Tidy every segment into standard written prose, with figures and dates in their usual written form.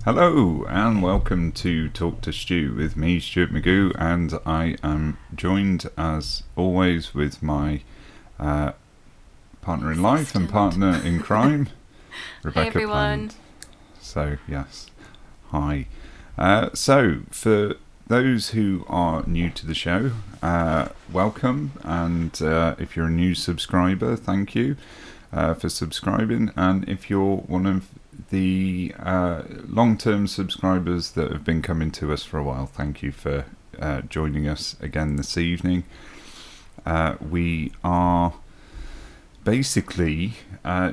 Hello and welcome to Talk to Stu with me, Stuart Magoo, and I am joined as always with my partner in life and partner in crime, Rebecca. Hey everyone. Plant. So yes, hi. So for those who are new to the show, welcome, and if you're a new subscriber, thank you for subscribing, and if you're one of the long-term subscribers that have been coming to us for a while, thank you for joining us again this evening. We are basically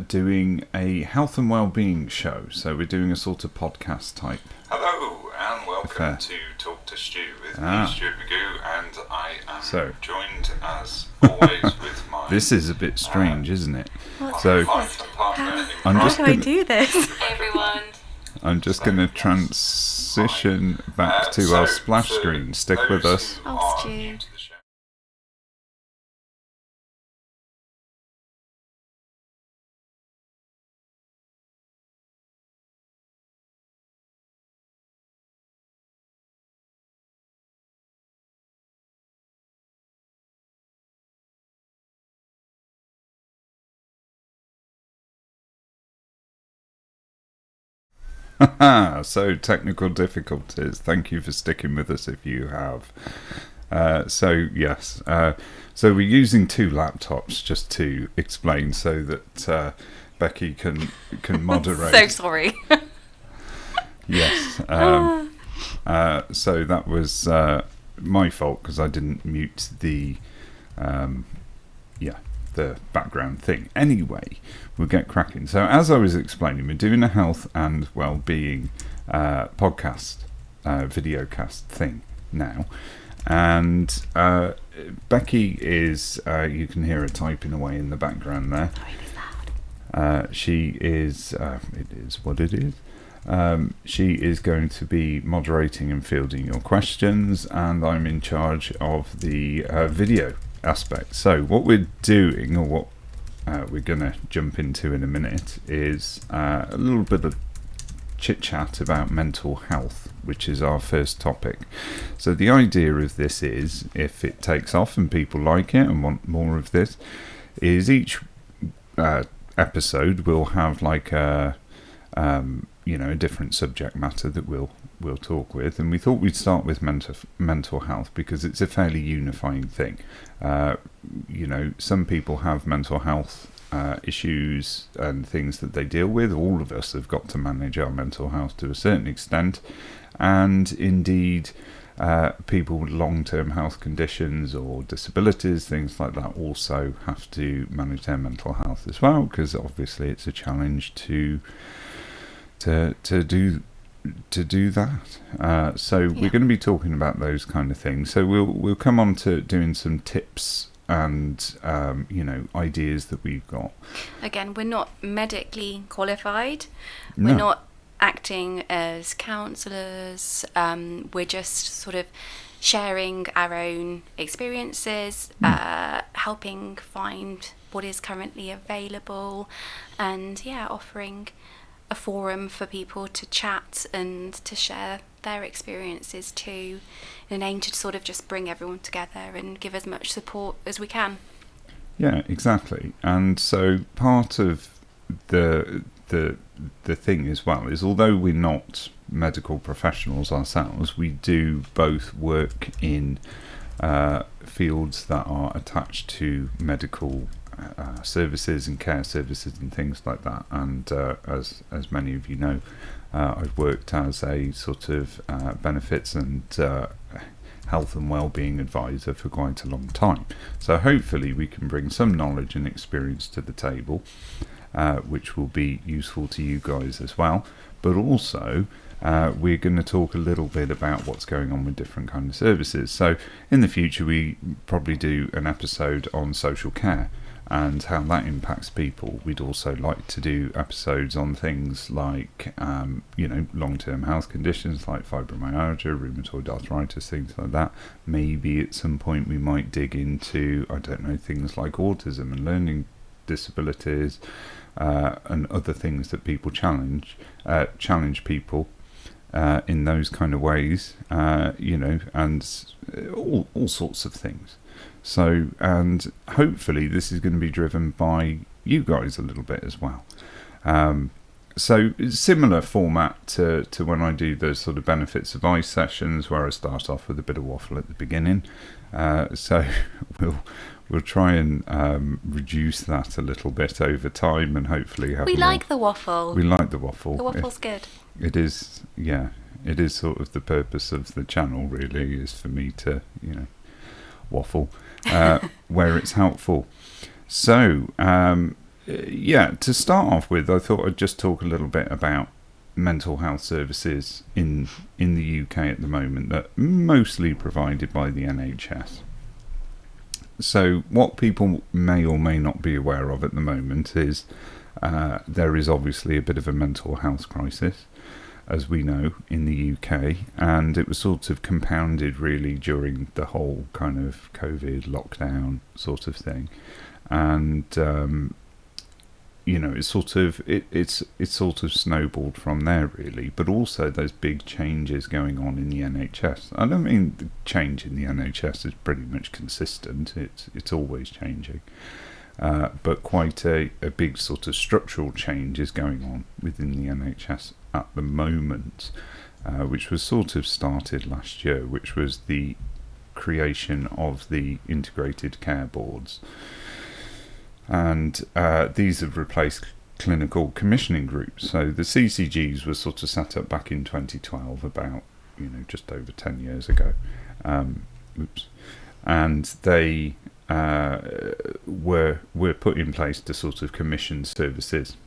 doing a health and well-being show, so we're doing a sort of podcast type. Hello and welcome to Talk to Stu with me, Stuart Magoo, and I am joined as always with my... This is a bit strange, isn't it? How do I do this? Hey everyone. I'm just going to transition back to our splash screen. Stick with us. Oh, Stu. So technical difficulties. Thank you for sticking with us if you have. So we're using two laptops just to explain, so that Becky can moderate. So sorry. Yes. So that was my fault because I didn't mute the the background thing. Anyway, we'll get cracking. So as I was explaining, we're doing a health and well-being podcast, videocast thing now. And Becky is, you can hear her typing away in the background there. She is, it is what it is. She is going to be moderating and fielding your questions, and I'm in charge of the video aspect. So what we're doing, or what we're going to jump into in a minute, is a little bit of chit chat about mental health, which is our first topic. So the idea of this is, if it takes off and people like it and want more of this, is each episode will have like a a different subject matter that we'll talk with, and we thought we'd start with mental health because it's a fairly unifying thing. Some people have mental health issues and things that they deal with. All of us have got to manage our mental health to a certain extent, and indeed people with long-term health conditions or disabilities, things like that, also have to manage their mental health as well, because obviously it's a challenge to do that. We're going to be talking about those kind of things. So we'll come on to doing some tips and ideas that we've got. Again, we're not medically qualified. No. We're not acting as counsellors. We're just sort of sharing our own experiences, helping find what is currently available, and offering a forum for people to chat and to share their experiences too, in an aim to sort of just bring everyone together and give as much support as we can. Yeah, exactly. And so part of the thing as well is, although we're not medical professionals ourselves, we do both work in fields that are attached to medical services and care services and things like that. And as many of you know, I've worked as a sort of benefits and health and well-being advisor for quite a long time. So hopefully we can bring some knowledge and experience to the table, which will be useful to you guys as well. But also we're going to talk a little bit about what's going on with different kind of services. So in the future we probably do an episode on social care and how that impacts people. We'd also like to do episodes on things like long-term health conditions like fibromyalgia, rheumatoid arthritis, things like that. Maybe at some point we might dig into, things like autism and learning disabilities, and other things that people challenge people. in those kind of ways, and all sorts of things. So, and hopefully this is going to be driven by you guys a little bit as well. So similar format to when I do the sort of benefits advice sessions, where I start off with a bit of waffle at the beginning. So we'll try and reduce that a little bit over time, and hopefully have. We like the waffle. We like the waffle. The waffle's good. It is, yeah. It is sort of the purpose of the channel, really, is for me to, waffle where it's helpful. So. To start off with, I thought I'd just talk a little bit about mental health services in the UK at the moment that are mostly provided by the NHS. So what people may or may not be aware of at the moment is there is obviously a bit of a mental health crisis, as we know, in the UK, and it was sort of compounded really during the whole kind of COVID lockdown sort of thing. And it's sort of snowballed from there, really. But also there's big changes going on in the NHS. I don't mean the change in the NHS is pretty much consistent. It's always changing. But quite a big sort of structural change is going on within the NHS at the moment, which was sort of started last year, which was the creation of the integrated care boards. And these have replaced clinical commissioning groups. So the CCGs were sort of set up back in 2012, about just over 10 years ago. And they were put in place to sort of commission services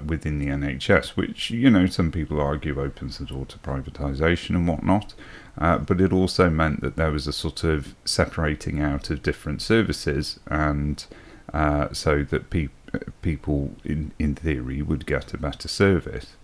within the NHS, which some people argue opens the door to privatisation and whatnot. But it also meant that there was a sort of separating out of different services, and so that people in theory would get a better service.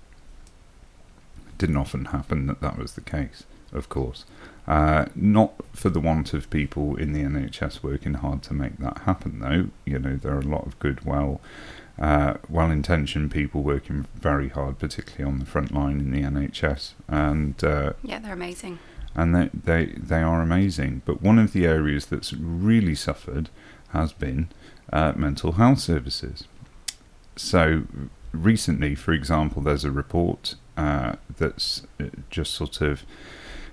It didn't often happen that was the case, of course. Not for the want of people in the NHS working hard to make that happen, though. There are a lot of good, well-intentioned people working very hard, particularly on the front line in the NHS. And they're amazing. And they are amazing. But one of the areas that's really suffered has been mental health services. So recently, for example, there's a report that's just sort of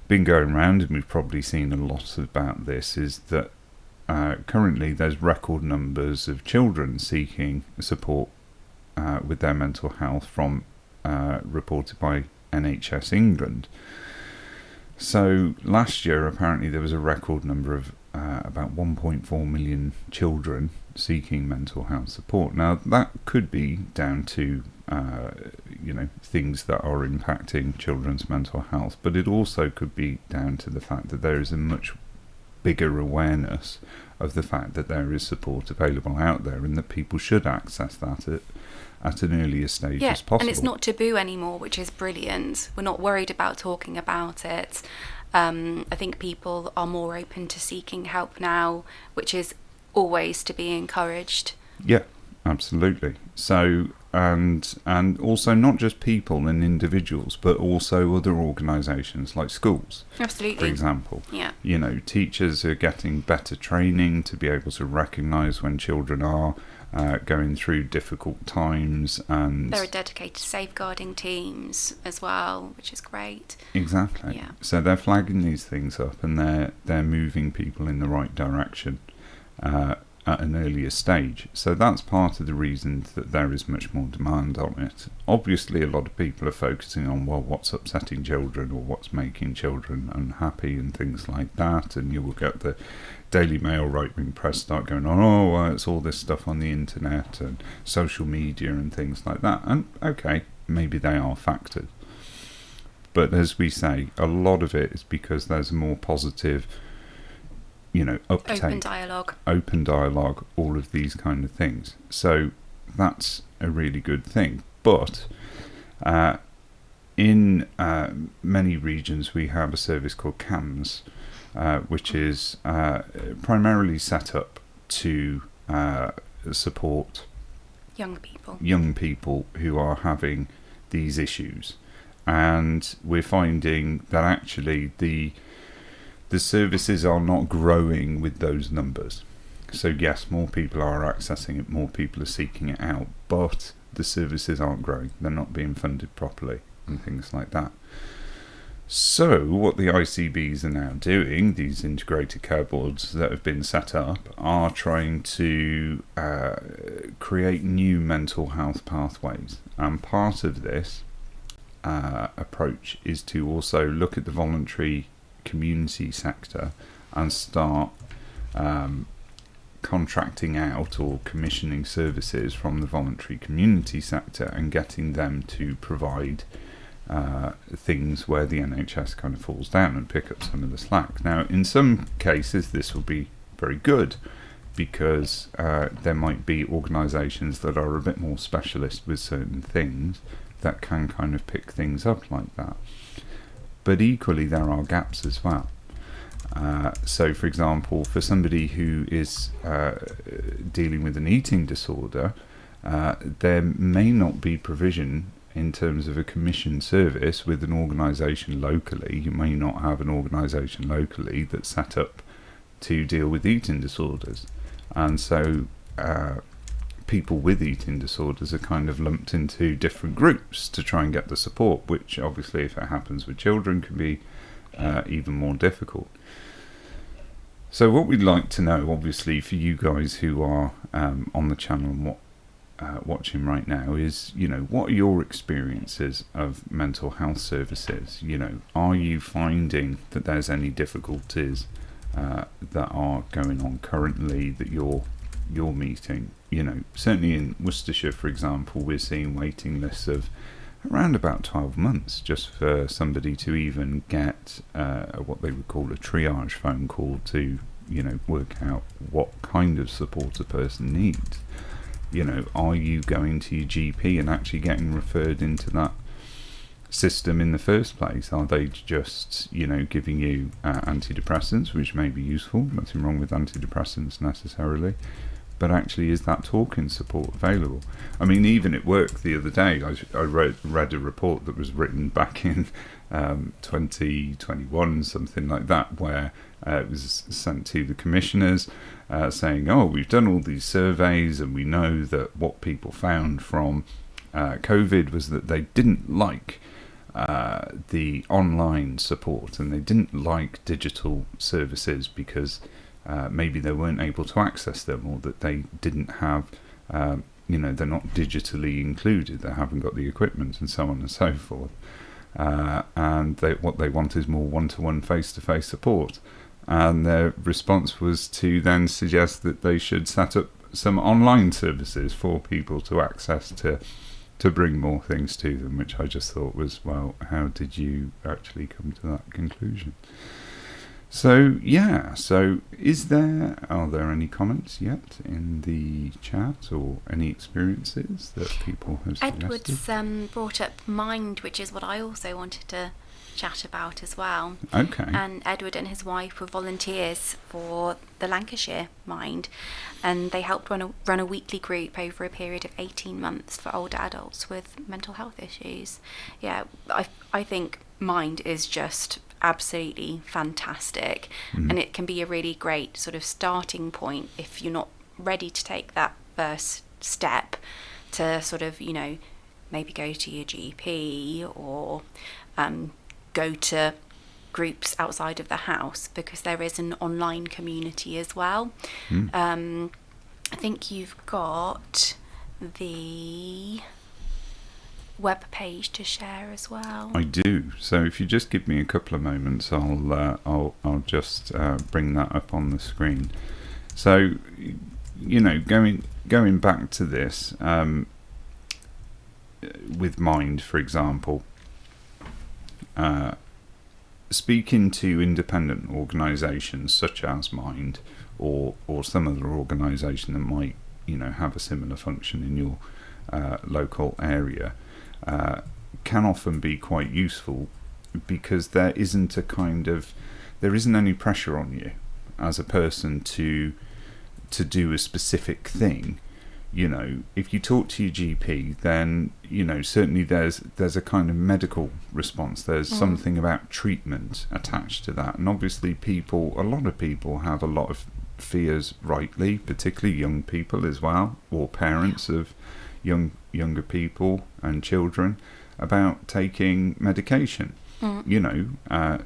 been going around, and we've probably seen a lot about this, is that currently there's record numbers of children seeking support with their mental health from reported by NHS England. So last year, apparently, there was a record number of about 1.4 million children seeking mental health support. Now, that could be down to things that are impacting children's mental health, but it also could be down to the fact that there is a much bigger awareness of the fact that there is support available out there, and that people should access that at an earlier stage as possible. And it's not taboo anymore, which is brilliant. We're not worried about talking about it. I think people are more open to seeking help now, which is always to be encouraged. Yeah, absolutely. So, and also not just people and individuals, but also other organisations like schools. Absolutely. For example. Yeah. Teachers are getting better training to be able to recognise when children are going through difficult times, and there are dedicated safeguarding teams as well, which is great. Exactly. Yeah. So they're flagging these things up, and they're moving people in the right direction at an earlier stage. So that's part of the reason that there is much more demand on it. Obviously, a lot of people are focusing on, well, what's upsetting children or what's making children unhappy and things like that, and you will get the Daily Mail right-wing press start going on, it's all this stuff on the internet and social media and things like that. And okay, maybe they are factors, but as we say, a lot of it is because there's a more positive uptake, open dialogue, all of these kind of things. So that's a really good thing. But in many regions we have a service called CAMS, which is primarily set up to support young people who are having these issues. and we're finding that actually the services are not growing with those numbers. So yes, more people are accessing it, more people are seeking it out, but the services aren't growing. They're not being funded properly and things like that. So what the ICBs are now doing, these integrated care boards that have been set up, are trying to create new mental health pathways. And part of this approach is to also look at the voluntary community sector and start contracting out or commissioning services from the voluntary community sector and getting them to provide things where the NHS kind of falls down and pick up some of the slack. Now, in some cases, this will be very good because there might be organisations that are a bit more specialist with certain things that can kind of pick things up like that. But equally, there are gaps as well. So, for example, for somebody who is dealing with an eating disorder, there may not be provision in terms of a commissioned service with an organisation locally. You may not have an organisation locally that's set up to deal with eating disorders. And so people with eating disorders are kind of lumped into different groups to try and get the support, which obviously if it happens with children can be even more difficult. So what we'd like to know, obviously, for you guys who are on the channel and watching right now is, what are your experiences of mental health services? Are you finding that there's any difficulties that are going on currently that you're meeting? Certainly in Worcestershire, for example, we're seeing waiting lists of around about 12 months just for somebody to even get what they would call a triage phone call to, work out what kind of support a person needs. Are you going to your GP and actually getting referred into that system in the first place? Are they just, giving you antidepressants, which may be useful? Nothing wrong with antidepressants necessarily. But actually, is that talking support available? I mean, even at work the other day, I read a report that was written back in 2021, something like that, where it was sent to the commissioners saying, we've done all these surveys and we know that what people found from COVID was that they didn't like the online support and they didn't like digital services because maybe they weren't able to access them, or that they didn't have, they're not digitally included, they haven't got the equipment and so on and so forth. And what they want is more one-to-one face-to-face support. And their response was to then suggest that they should set up some online services for people to access to bring more things to them, which I just thought was, well, how did you actually come to that conclusion? So, are there any comments yet in the chat or any experiences that people have suggested? Edward's brought up Mind, which is what I also wanted to chat about as well. Okay. And Edward and his wife were volunteers for the Lancashire Mind, and they helped run a weekly group over a period of 18 months for older adults with mental health issues. Yeah, I think Mind is just absolutely fantastic, and it can be a really great sort of starting point if you're not ready to take that first step to sort of, maybe go to your GP or go to groups outside of the house, because there is an online community as well. I think you've got the web page to share as well. I do. So if you just give me a couple of moments, I'll just bring that up on the screen. So going back to this with Mind, for example, speaking to independent organisations such as Mind or some other organisation that might have a similar function in your local area can often be quite useful, because there isn't any pressure on you as a person to do a specific thing. if you talk to your GP, then, certainly there's a kind of medical response. There's something about treatment attached to that. And obviously a lot of people have a lot of fears, rightly, particularly young people as well, or parents of younger people and children, about taking medication. I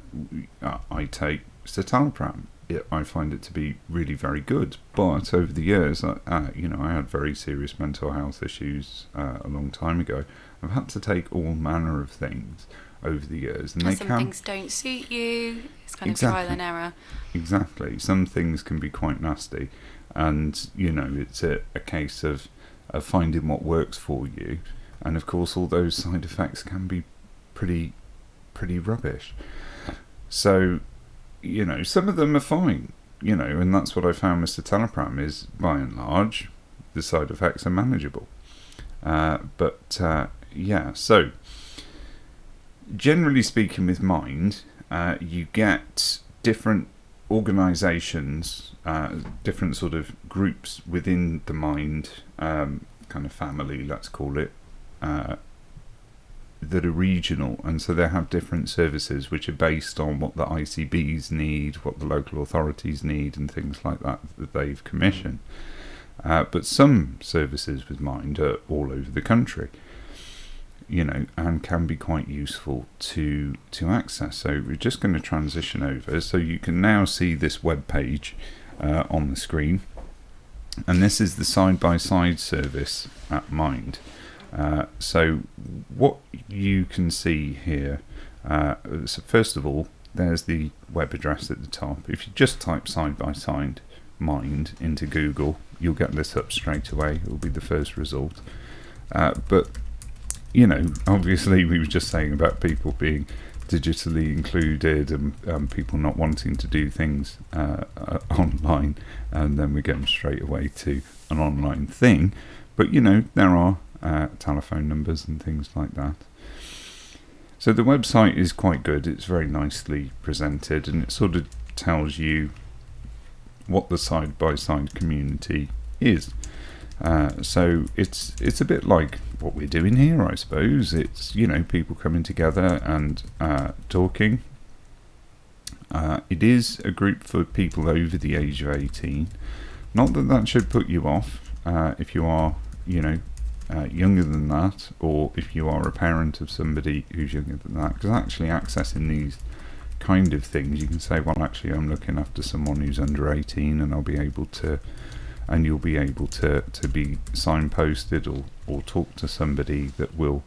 take citalopram. I find it to be really very good, but over the years, I had very serious mental health issues a long time ago. I've had to take all manner of things over the years, and some things don't suit you. It's kind of trial and error. Exactly. Some things can be quite nasty, and it's a case of finding what works for you. And of course, all those side effects can be pretty rubbish. So, some of them are fine, and that's what I found with citalopram is, by and large, the side effects are manageable. So generally speaking, with mind, you get different organisations, different sort of groups within the mind, kind of family, let's call it, that are regional, and so they have different services which are based on what the ICBs need, what the local authorities need, and things like that they've commissioned. But some services with mind are all over the country, and can be quite useful to access. So we're just going to transition over, so you can now see this web page on the screen, and this is the side-by-side service at Mind. So what you can see here, so first of all, there's the web address at the top. If you just type side-by-side Mind into Google, you'll get this up straight away. It will be the first result. But, obviously we were just saying about people being digitally included and people not wanting to do things online, and then we're getting straight away to an online thing. But, there are telephone numbers and things like that. So the website is quite good. It's very nicely presented, and it sort of tells you what the side-by-side community is. So it's a bit like what we're doing here, I suppose. It's people coming together and talking. It is a group for people over the age of 18. Not that should put you off if you are younger than that, or if you are a parent of somebody who's younger than that, because actually accessing these kind of things, you can say, well, actually I'm looking after someone who's under 18, and you'll be able to be signposted or talk to somebody that will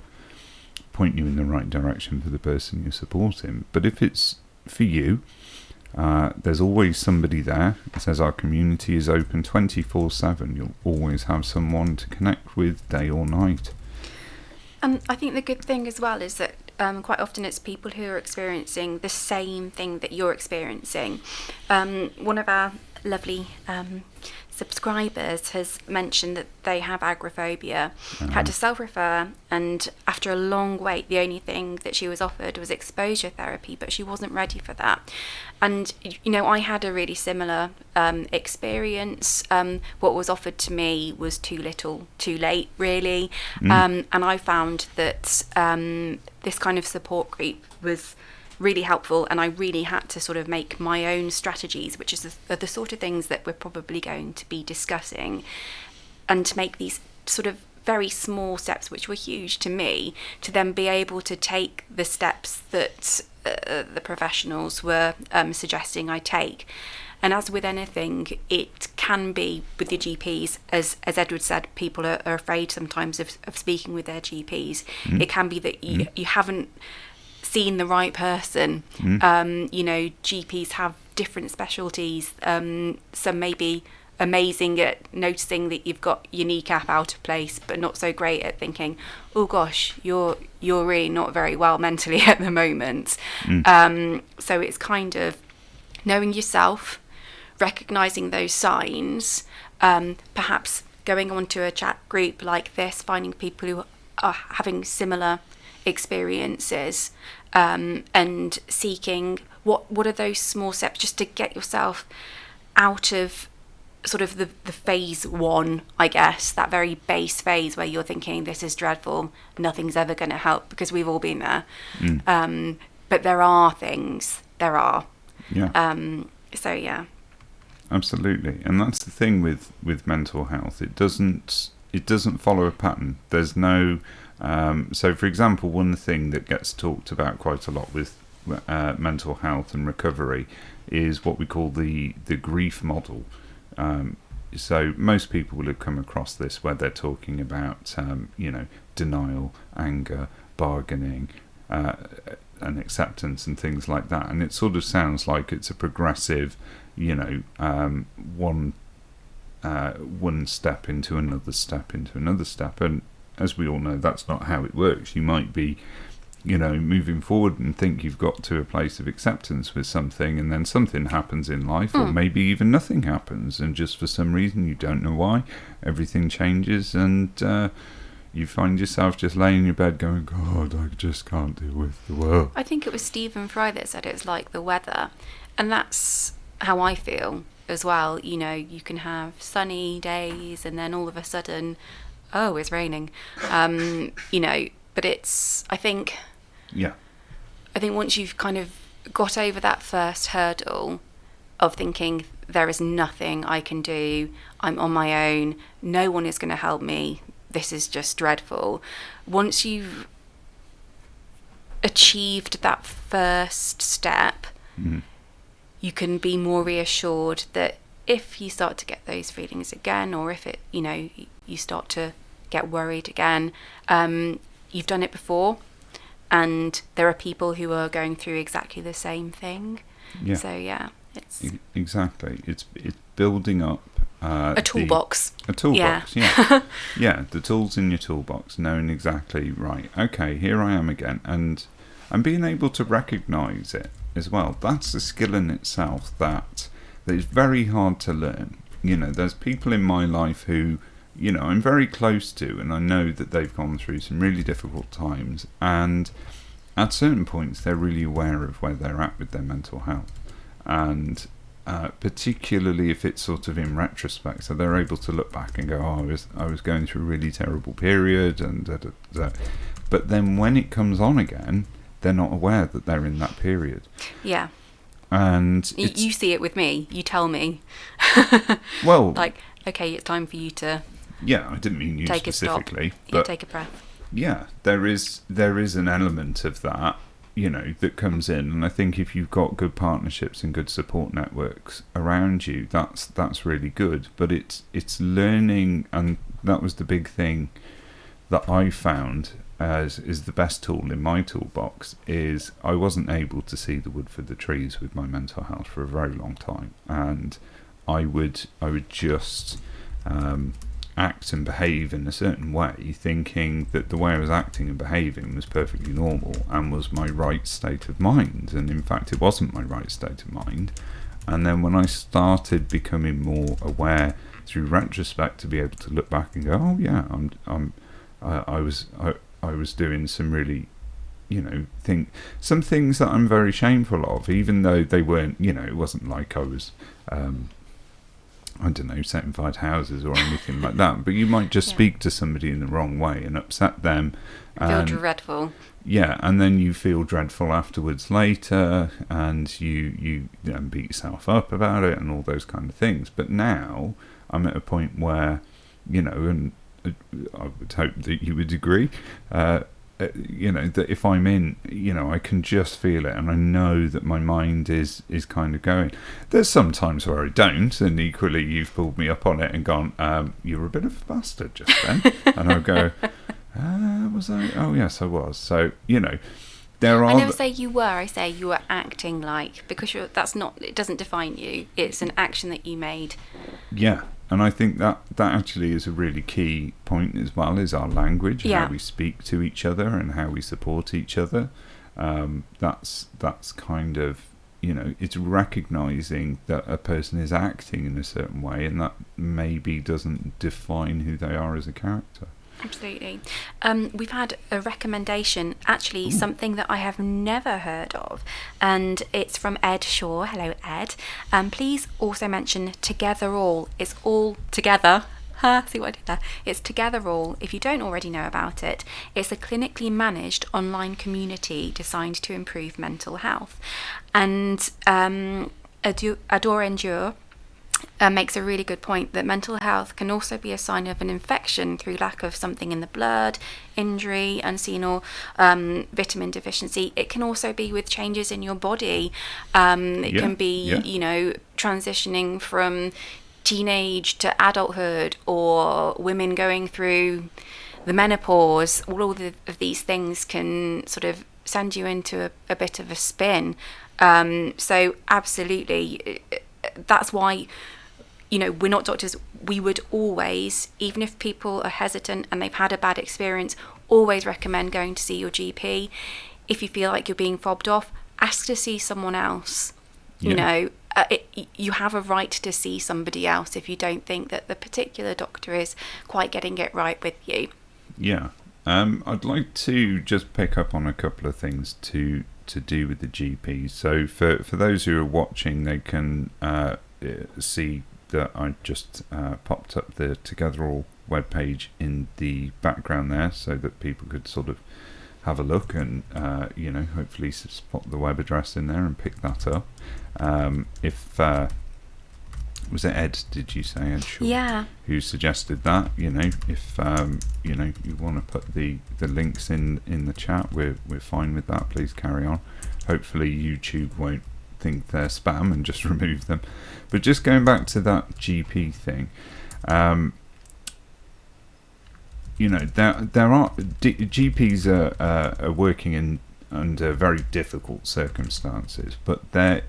point you in the right direction for the person you're supporting. But if it's for you, there's always somebody there. It says our community is open 24/7. You'll always have someone to connect with, day or night. I think the good thing as well is that quite often it's people who are experiencing the same thing that you're experiencing. One of our lovely subscribers has mentioned that they have agoraphobia, had to self-refer, and after a long wait, the only thing that she was offered was exposure therapy, but she wasn't ready for that. And I had a really similar experience. What was offered to me was too little, too late, really. And I found that this kind of support group was really helpful, and I really had to sort of make my own strategies, which is the sort of things that we're probably going to be discussing, and to make these sort of very small steps, which were huge to me, to then be able to take the steps that the professionals were suggesting I take. And as with anything, it can be with your GPs, as Edward said, people are afraid sometimes of speaking with their GPs. It can be that you haven't seen the right person. GPs have different specialties. Some may be amazing at noticing that you've got your kneecap out of place, but not so great at thinking, oh gosh, you're really not very well mentally at the moment. So it's kind of knowing yourself, recognizing those signs, perhaps going onto a chat group like this, finding people who are having similar experiences, and seeking what are those small steps just to get yourself out of sort of the phase one, I guess, that very base phase where you're thinking this is dreadful, nothing's ever going to help, because we've all been there. But there are things, Yeah. So yeah. Absolutely. And that's the thing with mental health. It doesn't follow a pattern. There's no so for example, one thing that gets talked about quite a lot with mental health and recovery is what we call the grief model. So most people will have come across this, where they're talking about denial, anger, bargaining, and acceptance and things like that. And it sort of sounds like it's a progressive, one step into another step into another step. And as we all know, that's not how it works. You might be moving forward and think you've got to a place of acceptance with something, and then something happens in life, or maybe even nothing happens, and just for some reason, you don't know why, everything changes, and you find yourself just laying in your bed going, God, I just can't deal with the world. I think it was Stephen Fry that said it's like the weather, and that's how I feel as well. You can have sunny days, and then all of a sudden, oh, it's raining. But it's, I think once you've kind of got over that first hurdle of thinking there is nothing I can do, I'm on my own, no one is going to help me, this is just dreadful. Once you've achieved that first step, you can be more reassured that if you start to get those feelings again, or if it, you start to get worried again, you've done it before, and there are people who are going through exactly the same thing. Yeah. So yeah, it's exactly. It's building up a toolbox. A toolbox, yeah. Yeah, the tools in your toolbox, knowing exactly, right, okay, here I am again, and being able to recognise it as well. That's a skill in itself that is very hard to learn. There's people in my life who I'm very close to, and I know that they've gone through some really difficult times, and at certain points they're really aware of where they're at with their mental health, and particularly if it's sort of in retrospect, so they're able to look back and go, oh, I was going through a really terrible period, and da, da, da. But then when it comes on again, they're not aware that they're in that period. Yeah. And you see it with me. You tell me. Well, like, okay, it's time for you to. Yeah, I didn't mean you take specifically. A stop. But take a breath. Yeah, there is an element of that, that comes in, and I think if you've got good partnerships and good support networks around you, that's really good. But it's learning, and that was the big thing that I found is the best tool in my toolbox. Is I wasn't able to see the wood for the trees with my mental health for a very long time, and I would just act and behave in a certain way, thinking that the way I was acting and behaving was perfectly normal and was my right state of mind, and in fact it wasn't my right state of mind. And then when I started becoming more aware through retrospect, to be able to look back and go, oh yeah, I was doing some really some things that I'm very shameful of, even though they weren't, it wasn't like I was I don't know, setting fire to houses or anything like that, but you might just speak to somebody in the wrong way and upset them. Feel dreadful. Yeah, and then you feel dreadful afterwards later, and you beat yourself up about it and all those kind of things. But now I'm at a point where, and I would hope that you would agree, that if I'm in, I can just feel it, and I know that my mind is kind of going. There's some times where I don't, and equally you've pulled me up on it and gone, you were a bit of a bastard just then. And I'll go, was I? Oh yes, I was. So, there are... I never say you were, I say you were acting like, because it doesn't define you, it's an action that you made. Yeah. And I think that actually is a really key point as well, is our language, how we speak to each other and how we support each other. That's kind of, it's recognising that a person is acting in a certain way, and that maybe doesn't define who they are as a character. Absolutely. We've had a recommendation, actually, something that I have never heard of, and it's from Ed Shaw. Hello, Ed. Please also mention Together All. It's all together. See what I did there? It's Together All. If you don't already know about it, it's a clinically managed online community designed to improve mental health. And Adore Endure makes a really good point that mental health can also be a sign of an infection through lack of something in the blood, injury, unseen, or vitamin deficiency. It can also be with changes in your body. It can be, transitioning from teenage to adulthood, or women going through the menopause. All of these things can sort of send you into a bit of a spin. So absolutely, that's why, we're not doctors. We would always, even if people are hesitant and they've had a bad experience, always recommend going to see your GP. If you feel like you're being fobbed off, ask to see someone else. You have a right to see somebody else if you don't think that the particular doctor is quite getting it right with you. Yeah. I'd like to just pick up on a couple of things to do with the GP. So for those who are watching, they can see that I just popped up the Together All webpage in the background there, so that people could sort of have a look and hopefully spot the web address in there and pick that up. If was it Ed, did you say, Ed Shaw? Yeah. Who suggested that? If you want to put the links in the chat, we're fine with that. Please carry on. Hopefully YouTube won't think they're spam and just remove them. But just going back to that GP thing, there are GPs are working under very difficult circumstances, but there's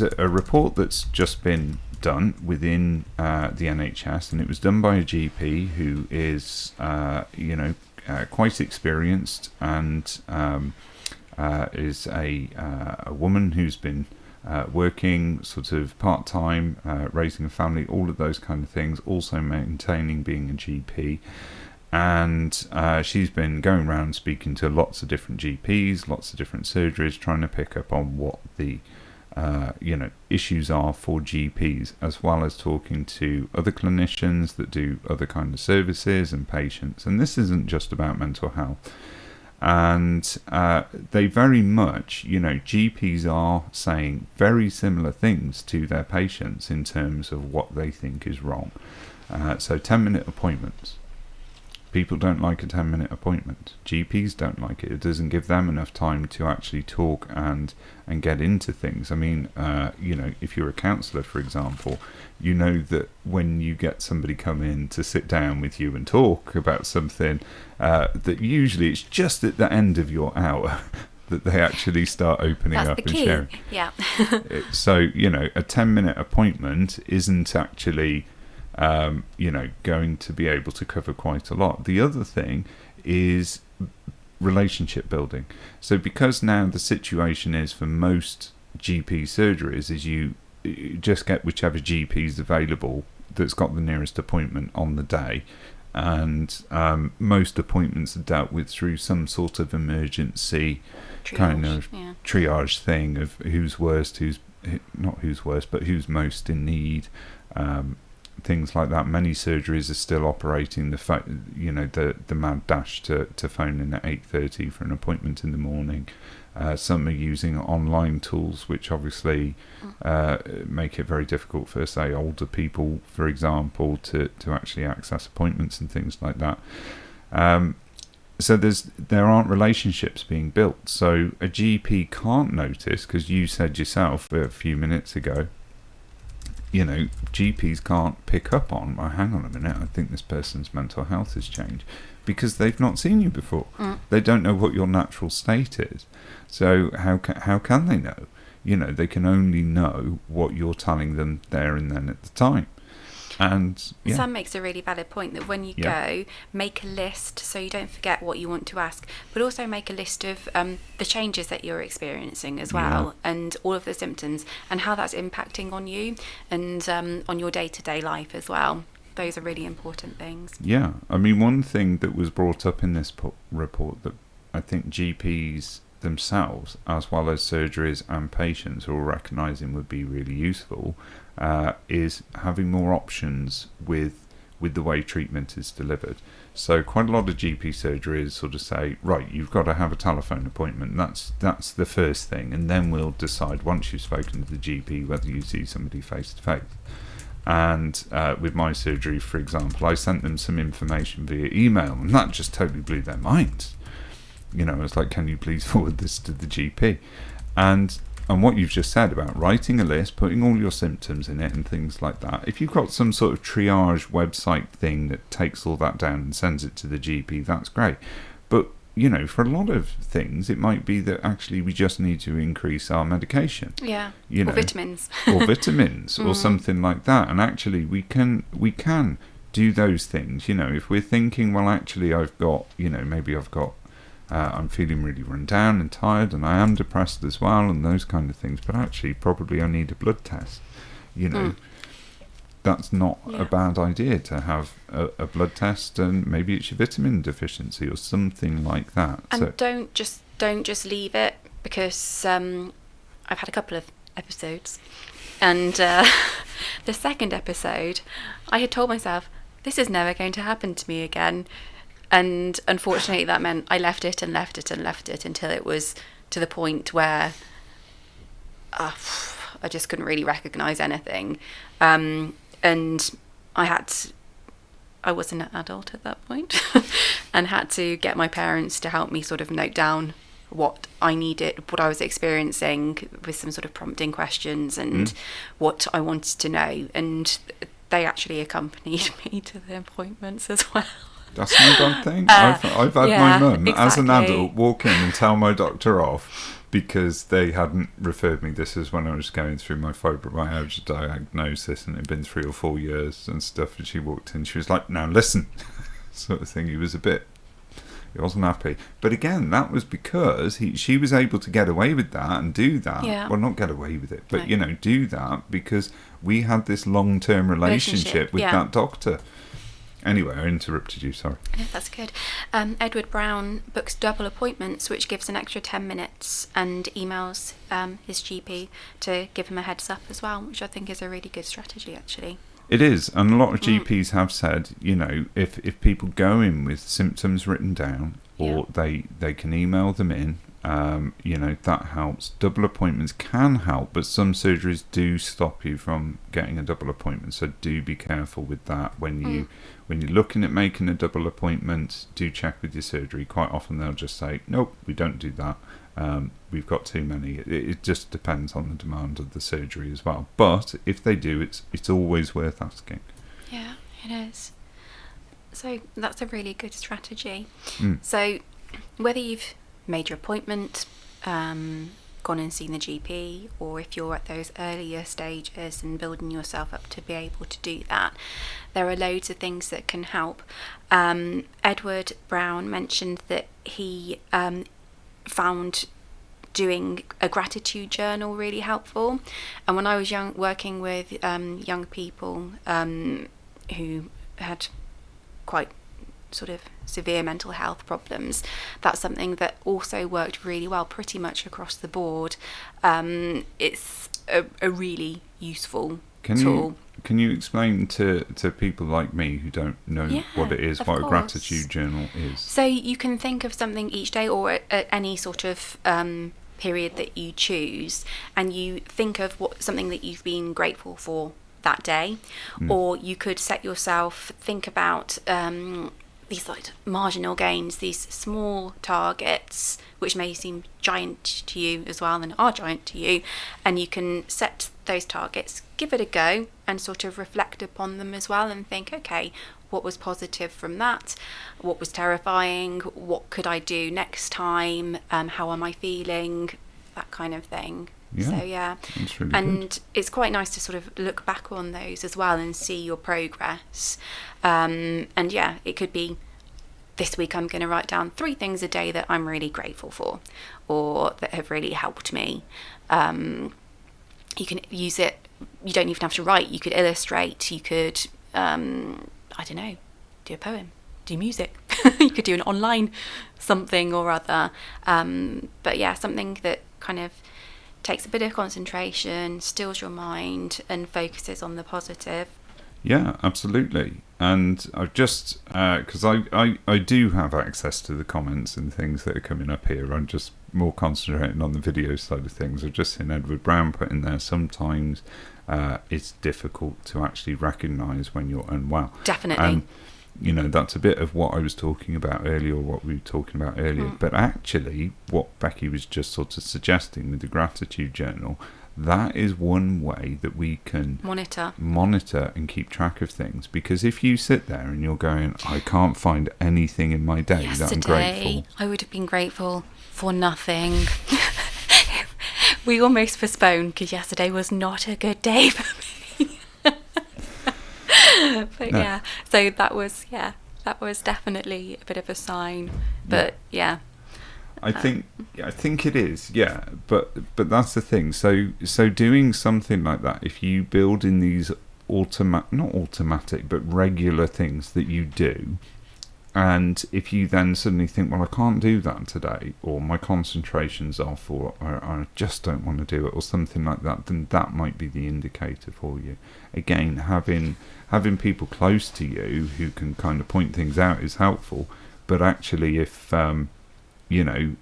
a report that's just been done within the NHS, and it was done by a GP who is quite experienced, and is a woman who's been working sort of part-time, raising a family, all of those kind of things, also maintaining being a GP. And she's been going around speaking to lots of different GPs, lots of different surgeries, trying to pick up on what the issues are for GPs, as well as talking to other clinicians that do other kind of services and patients. And this isn't just about mental health. And they very much, GPs are saying very similar things to their patients in terms of what they think is wrong. So 10-minute appointments. People don't like a 10-minute appointment. GPs don't like it. It doesn't give them enough time to actually talk and get into things. I mean, if you're a counsellor, for example, you know that when you get somebody come in to sit down with you and talk about something, that usually it's just at the end of your hour that they actually start opening up and sharing. Yeah. So, a 10-minute appointment isn't actually going to be able to cover quite a lot. The other thing is relationship building. So because now the situation is for most GP surgeries is you just get whichever GP is available that's got the nearest appointment on the day, and most appointments are dealt with through some sort of emergency triage thing of who's worst, not who's worst, but who's most in need. Things like that. Many surgeries are still operating the mad dash to phone in at 8:30 for an appointment in the morning. Some are using online tools, which obviously make it very difficult for, say, older people, for example, to actually access appointments and things like that. So there aren't relationships being built. So a GP can't notice, because you said yourself a few minutes ago, GPs can't pick up on, hang on a minute, I think this person's mental health has changed, because they've not seen you before. They don't know what your natural state is. So how can they know? They can only know what you're telling them there and then at the time. And Sam makes a really valid point that when you go, make a list so you don't forget what you want to ask, but also make a list of the changes that you're experiencing as well, and all of the symptoms and how that's impacting on you and on your day-to-day life as well. those are really important things. Yeah, I mean, one thing that was brought up in this report that I think GPs themselves, as well as surgeries and patients, are all recognising would be really useful, is having more options with the way treatment is delivered. So quite a lot of GP surgeries sort of say, right, you've got to have a telephone appointment. That's the first thing, and then we'll decide once you've spoken to the GP whether you see somebody face to face. And with my surgery, for example, I sent them some information via email, and that just totally blew their minds. You know, I was like, can you please forward this to the GP? And what you've just said about writing a list, putting all your symptoms in it and things like that, if you've got some sort of triage website thing that takes all that down and sends it to the GP, that's great. But, you know, for a lot of things, it might be that actually we just need to increase our medication. Yeah, you know, or vitamins. Or vitamins, or something like that. And actually we can do those things. You know, if we're thinking, well, actually I've got, you know, maybe I've got I'm feeling really run down and tired, and I am depressed as well, and those kind of things. But actually, probably I need a blood test. You know, that's not a bad idea to have a blood test, and maybe it's your vitamin deficiency or something like that. And so, don't just leave it, because I've had a couple of episodes, and the second episode, I had told myself this is never going to happen to me again. And unfortunately, that meant I left it until it was to the point where I just couldn't really recognise anything. And I was an adult at that point and had to get my parents to help me sort of note down what I needed, what I was experiencing, with some sort of prompting questions and what I wanted to know. And they actually accompanied me to the appointments as well. That's no bad thing. I've had my mum, as an exactly. adult, walk in and tell my doctor off because they hadn't referred me. This is when I was going through my fibromyalgia diagnosis, and it had been 3 or 4 years and stuff. And she walked in, she was like, "Now listen," sort of thing. He wasn't happy. But again, that was because she was able to get away with that and do that. Yeah. Well, not get away with it, but No. you know, do that because we had this long-term relationship with that doctor. Anyway, I interrupted you, sorry. No, that's good. Edward Brown books double appointments, which gives an extra 10 minutes, and emails his GP to give him a heads up as well, which I think is a really good strategy, actually. It is, and a lot of GPs have said, you know, if people go in with symptoms written down, or they can email them in, you know, that helps. Double appointments can help, but some surgeries do stop you from getting a double appointment, so do be careful with that. When you're looking at making a double appointment, do check with your surgery. Quite often they'll just say, nope, we don't do that. We've got too many. It just depends on the demand of the surgery as well. But if they do, it's always worth asking. Yeah, it is. So that's a really good strategy. So whether you've made your appointment, gone and seen the GP, or if you're at those earlier stages and building yourself up to be able to do that, there are loads of things that can help. Edward Brown mentioned that he found doing a gratitude journal really helpful. And when I was working with young people who had quite sort of severe mental health problems, that's something that also worked really well pretty much across the board. It's a really useful tool. Can you explain to people like me who don't know what it is, what a gratitude journal is? So you can think of something each day, or at any sort of period that you choose, and you think of something that you've been grateful for that day. Or you could set yourself, think about these like marginal gains, these small targets which may seem giant to you as well and are giant to you, and you can set those targets, give it a go, and sort of reflect upon them as well and think, okay, what was positive from that, what was terrifying, what could I do next time, how am I feeling, that kind of thing. That's really and good. It's quite nice to sort of look back on those as well and see your progress. It could be, this week I'm going to write down 3 things a day that I'm really grateful for, or that have really helped me. You can use it, you don't even have to write, you could illustrate, you could I don't know, do a poem, do music. You could do an online something or other. But yeah, something that kind of takes a bit of concentration, stills your mind, and focuses on the positive. Yeah, absolutely. And I've just, because I do have access to the comments and things that are coming up here. I'm just more concentrating on the video side of things. I've just seen Edward Brown put in there, sometimes it's difficult to actually recognise when you're unwell. Definitely. And, you know, that's a bit of what I was talking about earlier, or what we were talking about earlier. But actually, what Becky was just sort of suggesting with the gratitude journal, that is one way that we can monitor and keep track of things. Because if you sit there and you're going, I can't find anything in my day that I'm grateful, I would have been grateful for nothing. We almost postponed because yesterday was not a good day for me. But no. yeah, so that was definitely a bit of a sign. But yeah. I think it is, yeah. But that's the thing. So doing something like that, if you build in these not automatic, but regular things that you do, and if you then suddenly think, well, I can't do that today, or my concentration's off, or I just don't want to do it, or something like that, then that might be the indicator for you. Again, having people close to you who can kind of point things out is helpful. But actually, if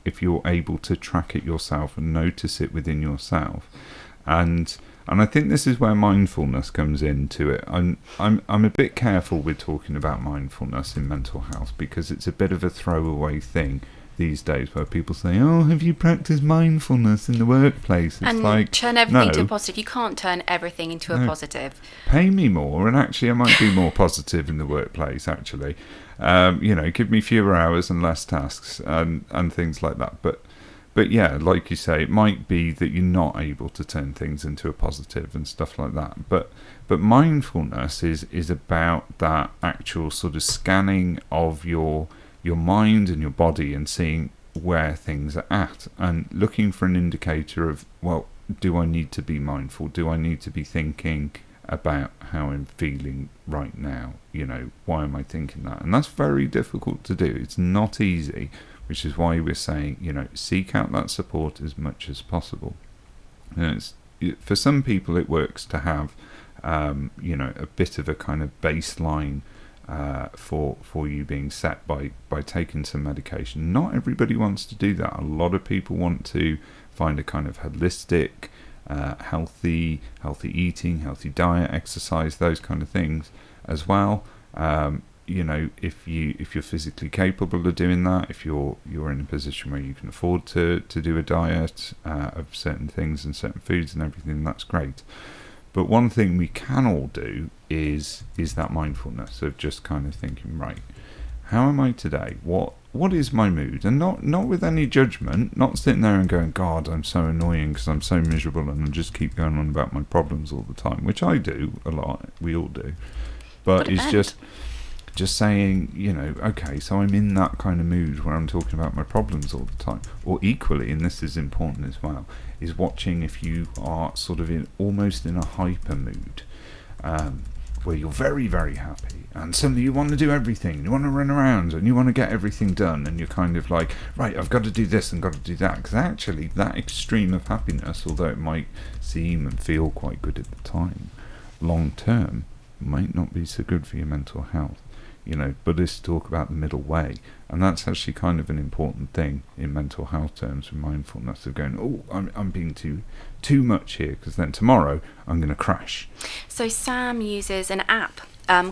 if you're able to track it yourself and notice it within yourself, and I think this is where mindfulness comes into it. I'm a bit careful with talking about mindfulness in mental health, because it's a bit of a throwaway thing these days, where people say, "Oh, have you practiced mindfulness in the workplace?" It's and like, turn everything no, to a positive. You can't turn everything into a positive. Pay me more, and actually I might be more positive in the workplace, actually. Give me fewer hours and less tasks and things like that. But yeah, like you say, it might be that you're not able to turn things into a positive and stuff like that. But mindfulness is about that actual sort of scanning of your mind and your body, and seeing where things are at, and looking for an indicator of, well, do I need to be mindful? Do I need to be thinking about how I'm feeling right now? Why am I thinking that? And that's very difficult to do. It's not easy, which is why we're saying, seek out that support as much as possible. For some people, it works to have, a bit of a kind of baseline for you being set by taking some medication. Not everybody wants to do that. A lot of people want to find a kind of holistic, healthy eating, healthy diet, exercise, those kind of things as well. If you're physically capable of doing that, if you're in a position where you can afford to do a diet of certain things and certain foods and everything, that's great. But one thing we can all do is that mindfulness of just kind of thinking, right, how am I today? What is my mood? And not with any judgment, not sitting there and going, God, I'm so annoying because I'm so miserable and I just keep going on about my problems all the time, which I do a lot, we all do. But it's just saying, okay, so I'm in that kind of mood where I'm talking about my problems all the time. Or equally, and this is important as well, is watching if you are sort of almost in a hyper mood, where you're very, very happy, and suddenly you want to do everything, you want to run around, and you want to get everything done, and you're kind of like, right, I've got to do this and got to do that, because actually that extreme of happiness, although it might seem and feel quite good at the time, long term might not be so good for your mental health. Buddhists talk about the middle way, and that's actually kind of an important thing in mental health terms for mindfulness, of going, oh, I'm being too much here, because then tomorrow I'm going to crash. So Sam uses an app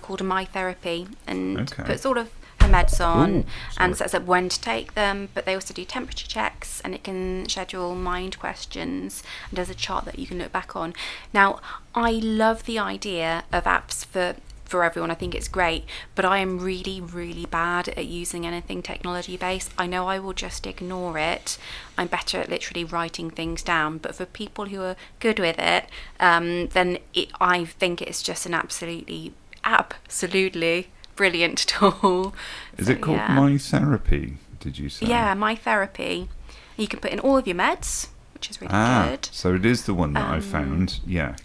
called My Therapy, and puts all of her meds on and sets up when to take them, but they also do temperature checks, and it can schedule mind questions, and does a chart that you can look back on. Now, I love the idea of apps for everyone. I think it's great, but I am really, really bad at using anything technology based. I know I will just ignore it. I'm better at literally writing things down, but for people who are good with it, then I think it's just an absolutely brilliant tool. Is it called My Therapy, did you say? Yeah, My Therapy. You can put in all of your meds, which is really good. So it is the one that I found. Yeah.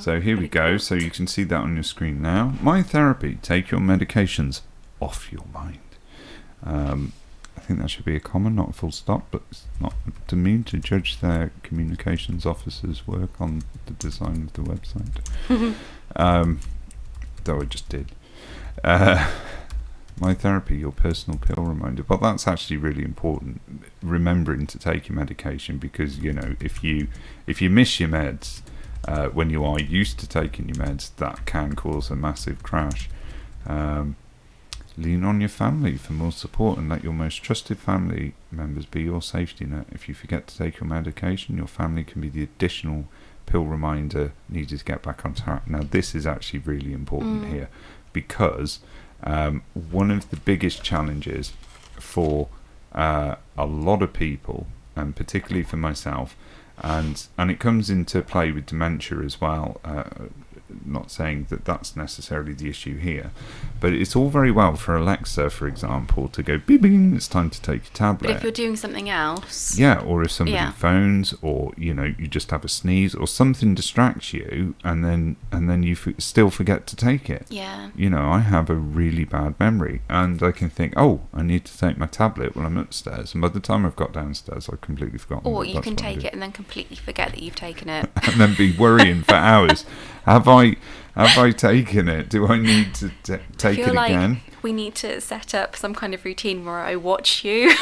So here we go. Good. So you can see that on your screen now. My Therapy. Take your medications off your mind. I think that should be a comma, not a full stop, but it's not up to me to judge their communications officer's work on the design of the website. Though I just did. My Therapy, your personal pill reminder. Well, that's actually really important. Remembering to take your medication, because if you miss your meds when you are used to taking your meds, that can cause a massive crash. Lean on your family for more support, and let your most trusted family members be your safety net. If you forget to take your medication, your family can be the additional pill reminder needed to get back on track. Now, this is actually really important here, because one of the biggest challenges for a lot of people, and particularly for myself, and it comes into play with dementia as well. Not saying that that's necessarily the issue here, but it's all very well for Alexa, for example, to go bing bing, it's time to take your tablet. But if you're doing something else, or if somebody phones, or you just have a sneeze, or something distracts you, and then you still forget to take it. I have a really bad memory, and I can think, I need to take my tablet when I'm upstairs, and by the time I've got downstairs, I've completely forgotten. Or you can take it and then completely forget that you've taken it, and then be worrying for hours. Have I taken it? Do I need to take it again? Like we need to set up some kind of routine where I watch you,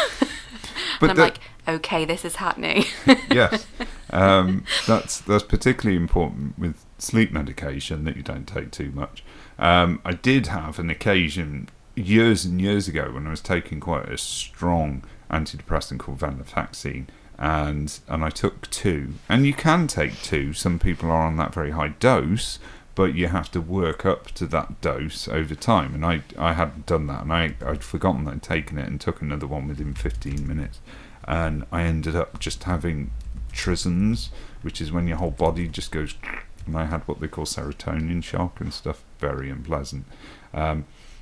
but and I'm like, okay, this is happening. Yes, that's particularly important with sleep medication, that you don't take too much. I did have an occasion years and years ago when I was taking quite a strong antidepressant called venlafaxine. And I took 2, and you can take 2. Some people are on that very high dose, but you have to work up to that dose over time. And I hadn't done that, and I'd forgotten that I'd taken it, and took another one within 15 minutes. And I ended up just having trisms, which is when your whole body just goes, and I had what they call serotonin shock and stuff. Very unpleasant.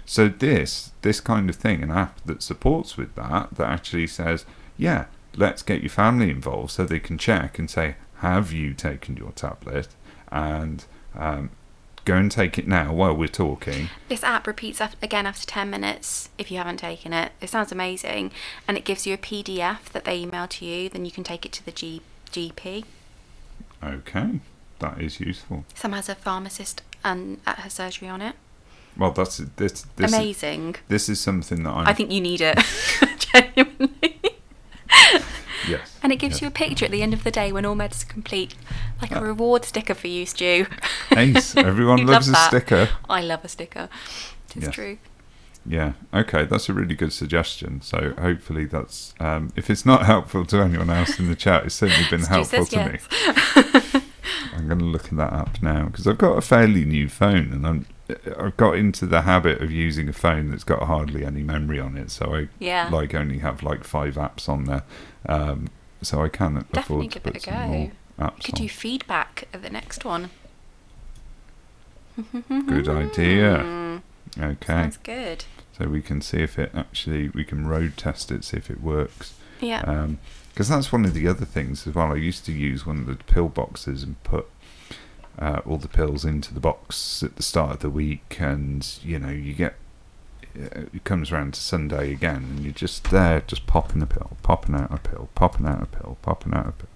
So this kind of thing, an app that supports with that actually says, let's get your family involved, so they can check and say, have you taken your tablet? And go and take it now while we're talking. This app repeats again after 10 minutes if you haven't taken it. It sounds amazing. And it gives you a PDF that they email to you. Then you can take it to the GP. Okay, that is useful. Sam has a pharmacist at her surgery on it. Well, this amazing. This is something that I think you need it. Genuinely. Yes. And it gives you a picture at the end of the day when all meds are complete, like a reward sticker for you, Stu. Ace. Everyone loves a sticker. I love a sticker. It's true. Yeah. Okay, that's a really good suggestion. So hopefully that's, if it's not helpful to anyone else in the chat, it's certainly been helpful to me. I'm going to look at that up now, because I've got a fairly new phone, and I've got into the habit of using a phone that's got hardly any memory on it, so I only have 5 apps on there, so I can afford to put some more apps could do feedback at the next one. Good idea. Okay, sounds good. So we can see if we can road test it, see if it works. Yeah. Because that's one of the other things as well. I used to use one of the pill boxes and put all the pills into the box at the start of the week, and you get it comes around to Sunday again, and you're just there, just popping a pill, popping out a pill, popping out a pill, popping out a pill,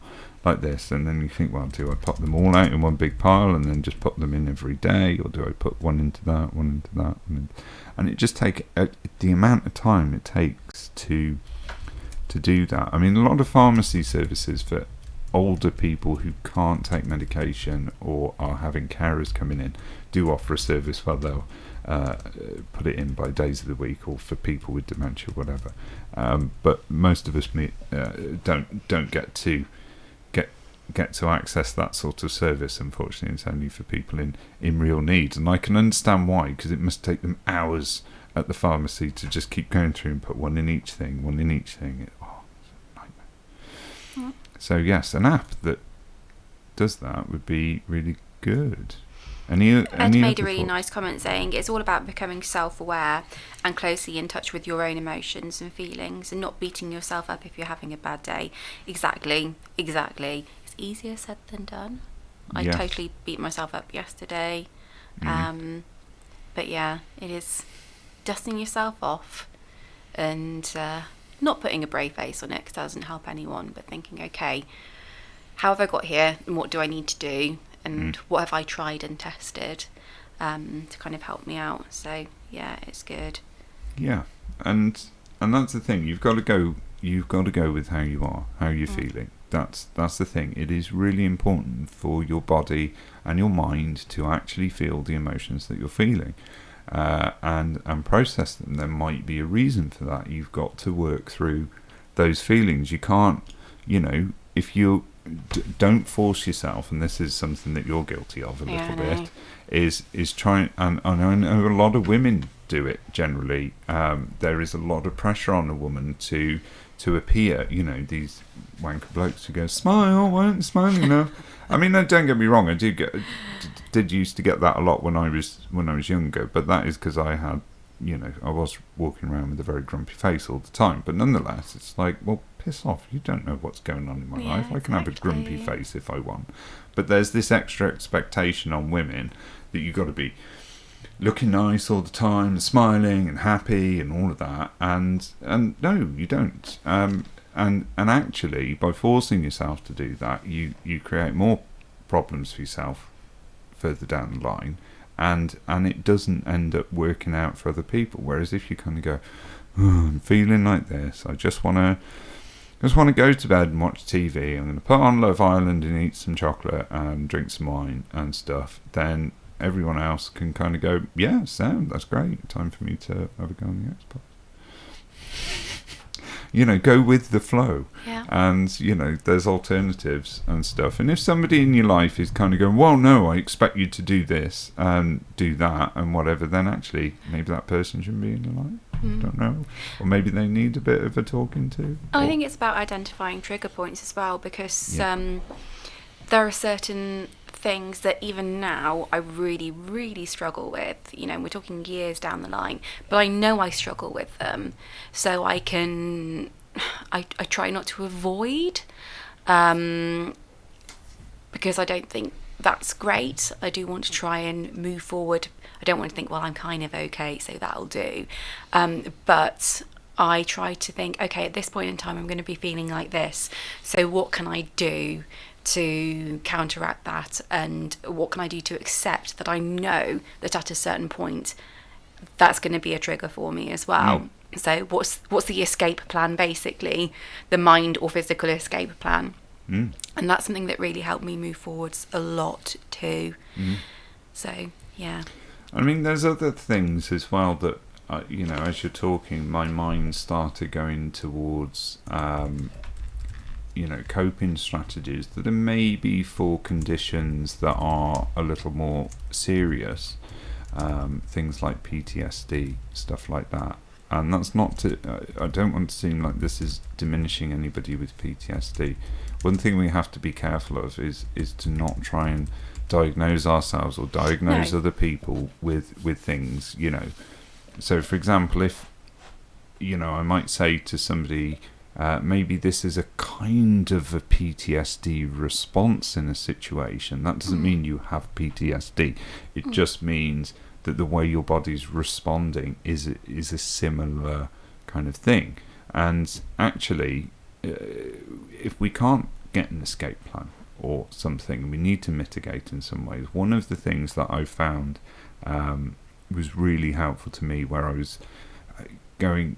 like this. And then you think, well, do I pop them all out in one big pile and then just put them in every day, or do I put one into that, and it just takes the amount of time it takes to do that. I mean, a lot of pharmacy services for older people who can't take medication or are having carers coming in do offer a service where they'll put it in by days of the week, or for people with dementia, whatever. But most of us don't get to access that sort of service. Unfortunately, it's only for people in real need, and I can understand why, because it must take them hours at the pharmacy to just keep going through and put one in each thing. It's a nightmare. So yes, an app that does that would be really good. Ed made other a really thoughts? nice comment saying it's all about becoming self-aware and closely in touch with your own emotions and feelings, and not beating yourself up if you're having a bad day. Exactly. It's easier said than done. I Yes. totally beat myself up yesterday. But yeah, it is dusting yourself off and not putting a brave face on it, because that doesn't help anyone, but thinking, okay, how have I got here and what do I need to do? And what have I tried and tested to kind of help me out? So yeah, it's good. Yeah, and that's the thing. You've got to go. You've got to go with how you are, how you're feeling. That's the thing. It is really important for your body and your mind to actually feel the emotions that you're feeling, and process them. There might be a reason for that. You've got to work through those feelings. You can't, if you don't force yourself, and this is something that you're guilty of a little bit, is trying, and I know a lot of women do it generally. There is a lot of pressure on a woman to appear, these wanker blokes who go, smile, why aren't you smiling enough? I mean, don't get me wrong, I did used to get that a lot when I was younger, but that is because I had, I was walking around with a very grumpy face all the time. But nonetheless, it's like, well, piss off. You don't know what's going on in my life. I can have a grumpy face if I want. But there's this extra expectation on women that you've got to be looking nice all the time, and smiling and happy and all of that. And no, you don't. And actually, by forcing yourself to do that, you create more problems for yourself further down the line. And it doesn't end up working out for other people. Whereas if you kind of go, I'm feeling like this, I just want to go to bed and watch TV, I'm going to put on Love Island and eat some chocolate and drink some wine and stuff, then everyone else can kind of go, yeah, Sam, that's great, time for me to have a go on the Xbox. Go with the flow. Yeah. And, there's alternatives and stuff. And if somebody in your life is kind of going, well, no, I expect you to do this and do that and whatever, then actually maybe that person shouldn't be in your life. I don't know. Or maybe they need a bit of a talking to. I think it's about identifying trigger points as well, because there are certain things that even now I really, really struggle with. We're talking years down the line, but I know I struggle with them. So I try not to avoid, because I don't think that's great. I do want to try and move forward. I don't want to think, well, I'm kind of okay, so that'll do. But I try to think, okay, at this point in time, I'm going to be feeling like this. So what can I do to counteract that? And what can I do to accept that I know that at a certain point, that's going to be a trigger for me as well. So what's the escape plan, basically? The mind or physical escape plan. And that's something that really helped me move forwards a lot too. So, yeah. I mean, there's other things as well that, as you're talking, my mind started going towards, coping strategies that are maybe for conditions that are a little more serious. Things like PTSD, stuff like that. And that's not to, I don't want to seem like this is diminishing anybody with PTSD. One thing we have to be careful of is to not try and diagnose ourselves or diagnose other people with things, So, for example, if, I might say to somebody, maybe this is a kind of a PTSD response in a situation. That doesn't mean you have PTSD. It just means that the way your body's responding is a similar kind of thing. And actually, if we can't get an escape plan or something, we need to mitigate in some ways. One of the things that I found was really helpful to me, where I was going.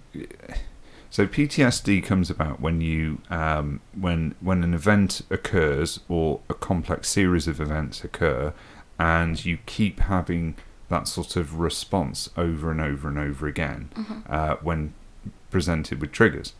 So PTSD comes about when you when an event occurs, or a complex series of events occur, and you keep having that sort of response over and over and over again when presented with triggers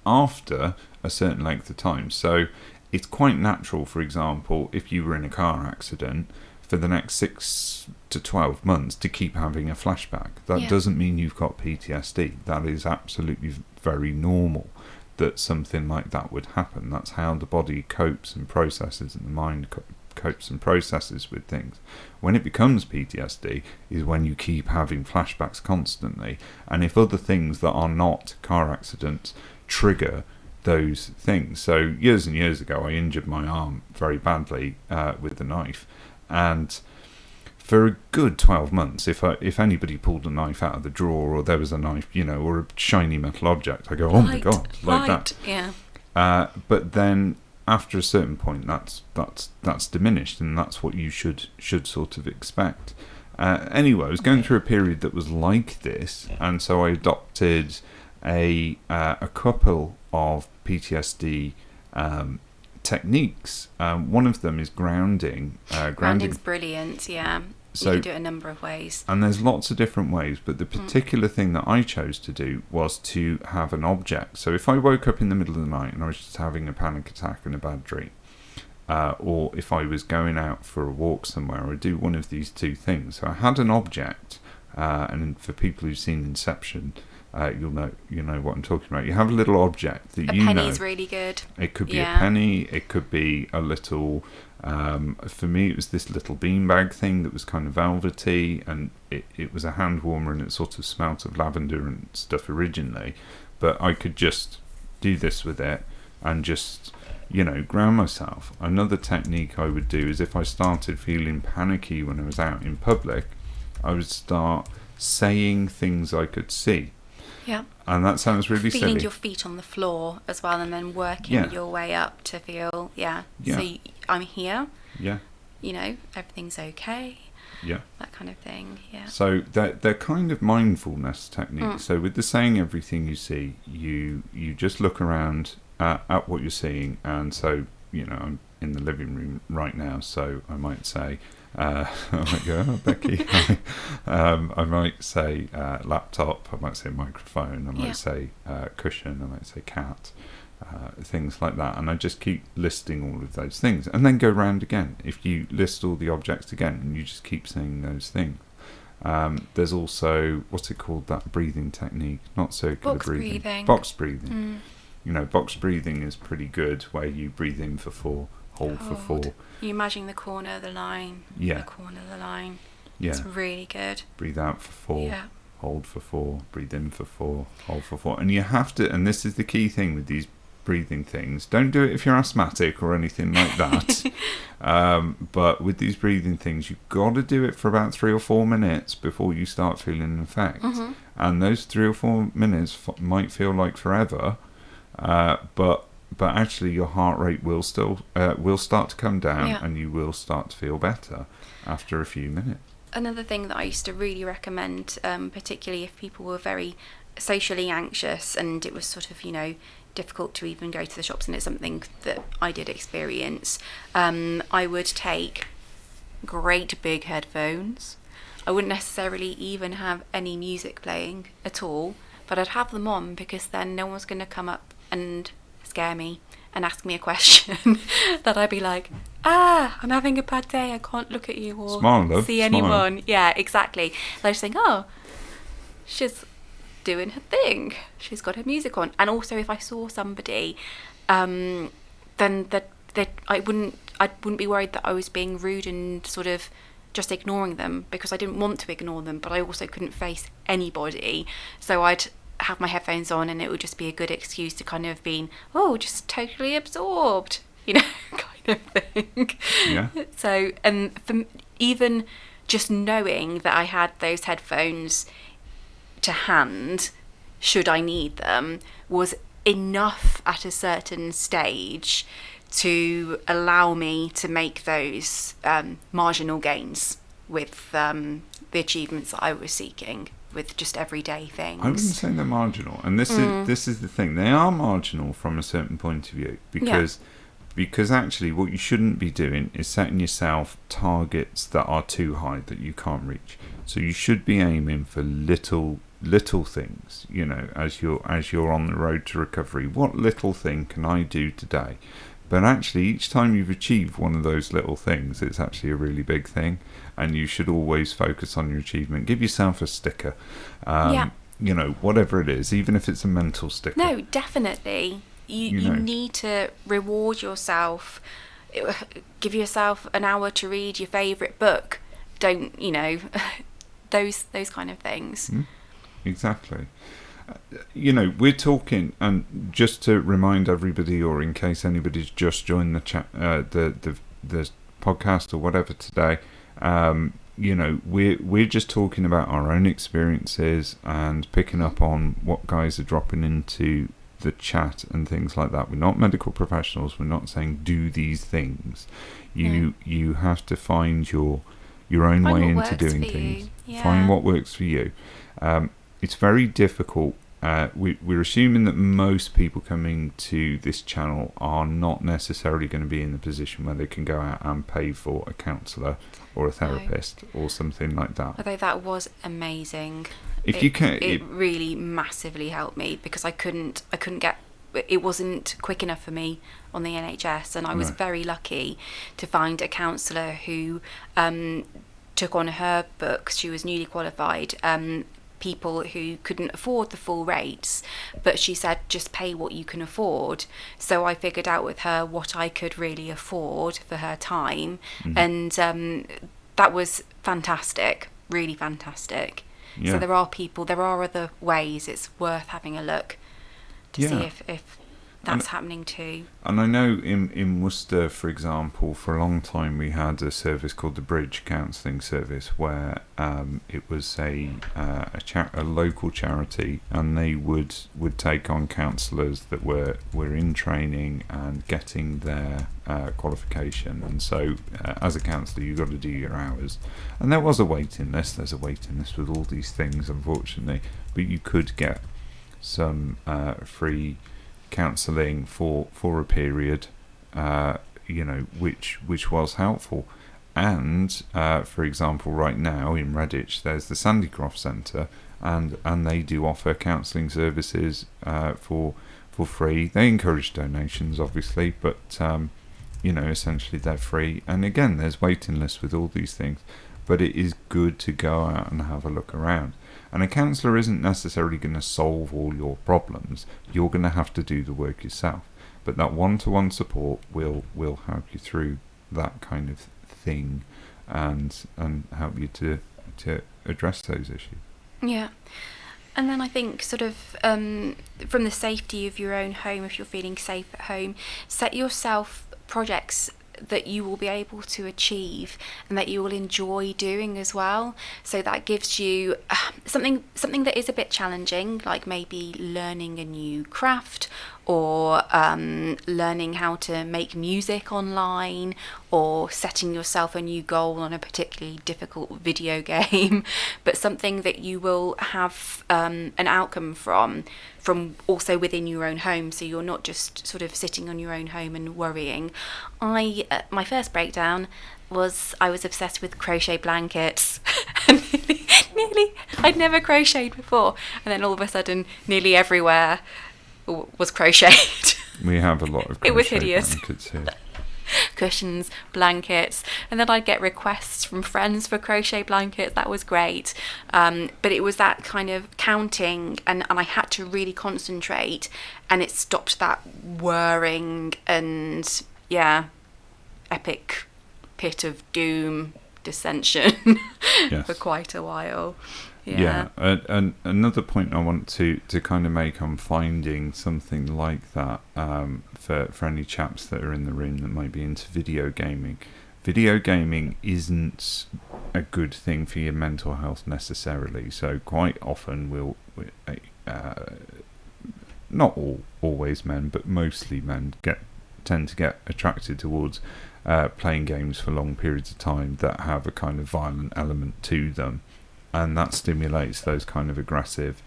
after a certain length of time. So it's quite natural, for example, if you were in a car accident, for the next 6 to 12 months to keep having a flashback. That doesn't mean you've got PTSD. That is absolutely very normal that something like that would happen. That's how the body copes and processes, and the mind copes and processes with things. When it becomes PTSD is when you keep having flashbacks constantly, and if other things that are not car accidents trigger those things. So years and years ago, I injured my arm very badly with a knife, and for a good 12 months, if anybody pulled a knife out of the drawer, or there was a knife, or a shiny metal object, I go, oh my God, like that. Yeah. But then after a certain point, that's diminished, and that's what you should sort of expect. Anyway, I was going through a period that was like this, and so I adopted a couple of PTSD techniques. One of them is grounding. Grounding's brilliant, yeah. So, you can do it a number of ways. And there's lots of different ways, but the particular thing that I chose to do was to have an object. So if I woke up in the middle of the night and I was just having a panic attack and a bad dream, or if I was going out for a walk somewhere, I'd do one of these two things. So I had an object, and for people who've seen Inception, you'll know what I'm talking about. You have a little object that a penny's really good. It could be a penny. It could be a little. For me, it was this little beanbag thing that was kind of velvety, and it was a hand warmer, and it sort of smelt of lavender and stuff originally. But I could just do this with it and just ground myself. Another technique I would do is if I started feeling panicky when I was out in public, I would start saying things I could see. Yeah. And that sounds really silly. Feeling your feet on the floor as well, and then working your way up to feel, so I'm here. Yeah. Everything's okay. Yeah. That kind of thing, yeah. So they're kind of mindfulness techniques. So with the saying everything you see, you just look around at what you're seeing. And so, I'm in the living room right now, so I might say, I might go, oh, Becky. I might say laptop, I might say microphone, I might say cushion, I might say cat, things like that. And I just keep listing all of those things and then go round again. If you list all the objects again and you just keep saying those things. There's also, what's it called, that breathing technique, not circular breathing. Box breathing. Box breathing is pretty good, where you breathe in for 4, hold for 4. You imagine the corner of the line. Yeah. The corner of the line. Yeah. It's really good. Breathe out for 4. Yeah. Hold for 4. Breathe in for 4. Hold for 4. And you have to, and this is the key thing with these breathing things. Don't do it if you're asthmatic or anything like that. But with these breathing things, you've got to do it for about 3 or 4 minutes before you start feeling an effect. Mm-hmm. And those 3 or 4 minutes might feel like forever, but actually your heart rate will start to come down, and you will start to feel better after a few minutes. Another thing that I used to really recommend, particularly if people were very socially anxious and it was sort of, difficult to even go to the shops, and it's something that I did experience, I would take great big headphones. I wouldn't necessarily even have any music playing at all, but I'd have them on, because then no one's going to come up and scare me and ask me a question that I'd be like, I'm having a bad day, I can't look at you or Smile, love. see Smile. Anyone. Yeah, exactly. I just think, she's doing her thing, she's got her music on. And also, if I saw somebody, then that I wouldn't be worried that I was being rude and sort of just ignoring them, because I didn't want to ignore them, but I also couldn't face anybody. So I'd have my headphones on, and it would just be a good excuse to kind of be, just totally absorbed, kind of thing. Yeah. So, and even just knowing that I had those headphones to hand, should I need them, was enough at a certain stage to allow me to make those marginal gains with the achievements that I was seeking with just everyday things. I wouldn't say they're marginal, and this is the thing. They are marginal from a certain point of view, because actually what you shouldn't be doing is setting yourself targets that are too high that you can't reach. So you should be aiming for little things, as you're on the road to recovery. What little thing can I do today? But actually, each time you've achieved one of those little things, it's actually a really big thing, and you should always focus on your achievement. Give yourself a sticker, whatever it is, even if it's a mental sticker. No, definitely. You need to reward yourself give yourself an hour to read your favourite book. Don't, those kind of things. Exactly. We're talking, and just to remind everybody, or in case anybody's just joined the chat, the podcast or whatever today, we're just talking about our own experiences and picking up on what guys are dropping into the chat and things like that. We're not medical professionals. We're not saying do these things. You have to find your own way into doing things. Yeah. Find what works for you. It's very difficult. We're assuming that most people coming to this channel are not necessarily going to be in the position where they can go out and pay for a counsellor or a therapist or something like that. Although that was amazing. It really massively helped me, because I couldn't get, it wasn't quick enough for me on the NHS, and I was very lucky to find a counsellor who took on her books. She was newly qualified. People who couldn't afford the full rates, but she said just pay what you can afford. So I figured out with her what I could really afford for her time, and that was fantastic, really fantastic. So there are other ways. It's worth having a look to see if that's happening too. And I know in Worcester, for example, for a long time we had a service called the Bridge Counselling Service, where it was a local charity, and they would take on counsellors that were in training and getting their qualification. And so as a counsellor, you've got to do your hours, and there was a waiting list. There's a waiting list with all these things, unfortunately, but you could get some free counselling for a period, which was helpful. And for example, right now in Redditch there's the Sandycroft Centre, and they do offer counselling services for free. They encourage donations, obviously, but essentially they're free. And again, there's waiting lists with all these things, but it is good to go out and have a look around. And a counsellor isn't necessarily going to solve all your problems. You're going to have to do the work yourself. But that one-to-one support will help you through that kind of thing, and help you to address those issues. Yeah. And then I think sort of from the safety of your own home, if you're feeling safe at home, set yourself projects that you will be able to achieve and that you will enjoy doing as well. So that gives you something that is a bit challenging, like maybe learning a new craft, or learning how to make music online, or setting yourself a new goal on a particularly difficult video game, but something that you will have an outcome from also within your own home, so you're not just sort of sitting on your own home and worrying. My first breakdown was I was obsessed with crochet blankets. nearly I'd never crocheted before, and then all of a sudden nearly everywhere was crocheted. We have a lot of crochet it was hideous. blankets here. Cushions, blankets, and then I'd get requests from friends for crochet blankets. That was great, but it was that kind of counting, and I had to really concentrate, and it stopped that whirring and epic pit of doom dissension for quite a while. And another point I want to kind of make on finding something like that for any chaps that are in the room that might be into video gaming. Video gaming isn't a good thing for your mental health necessarily. So quite often not always men, but mostly men tend to get attracted towards playing games for long periods of time that have a kind of violent element to them. And that stimulates those kind of aggressive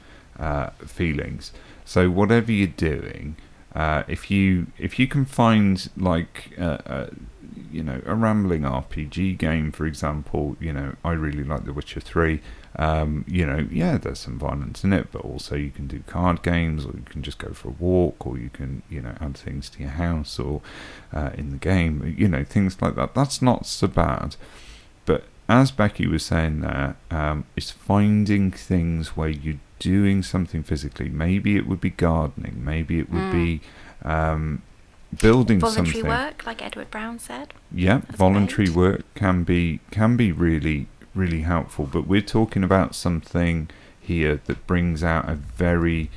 feelings. So whatever you're doing, if you can find like a rambling RPG game, for example, I really like The Witcher 3. There's some violence in it, but also you can do card games, or you can just go for a walk, or you can add things to your house or in the game, things like that. That's not so bad. But as Becky was saying there, it's finding things where you're doing something physically. Maybe it would be gardening. Maybe it would be, building voluntary something. work, like Edward Brown said. Yeah, That's voluntary great. work can be really, really helpful. But we're talking about something here that brings out a very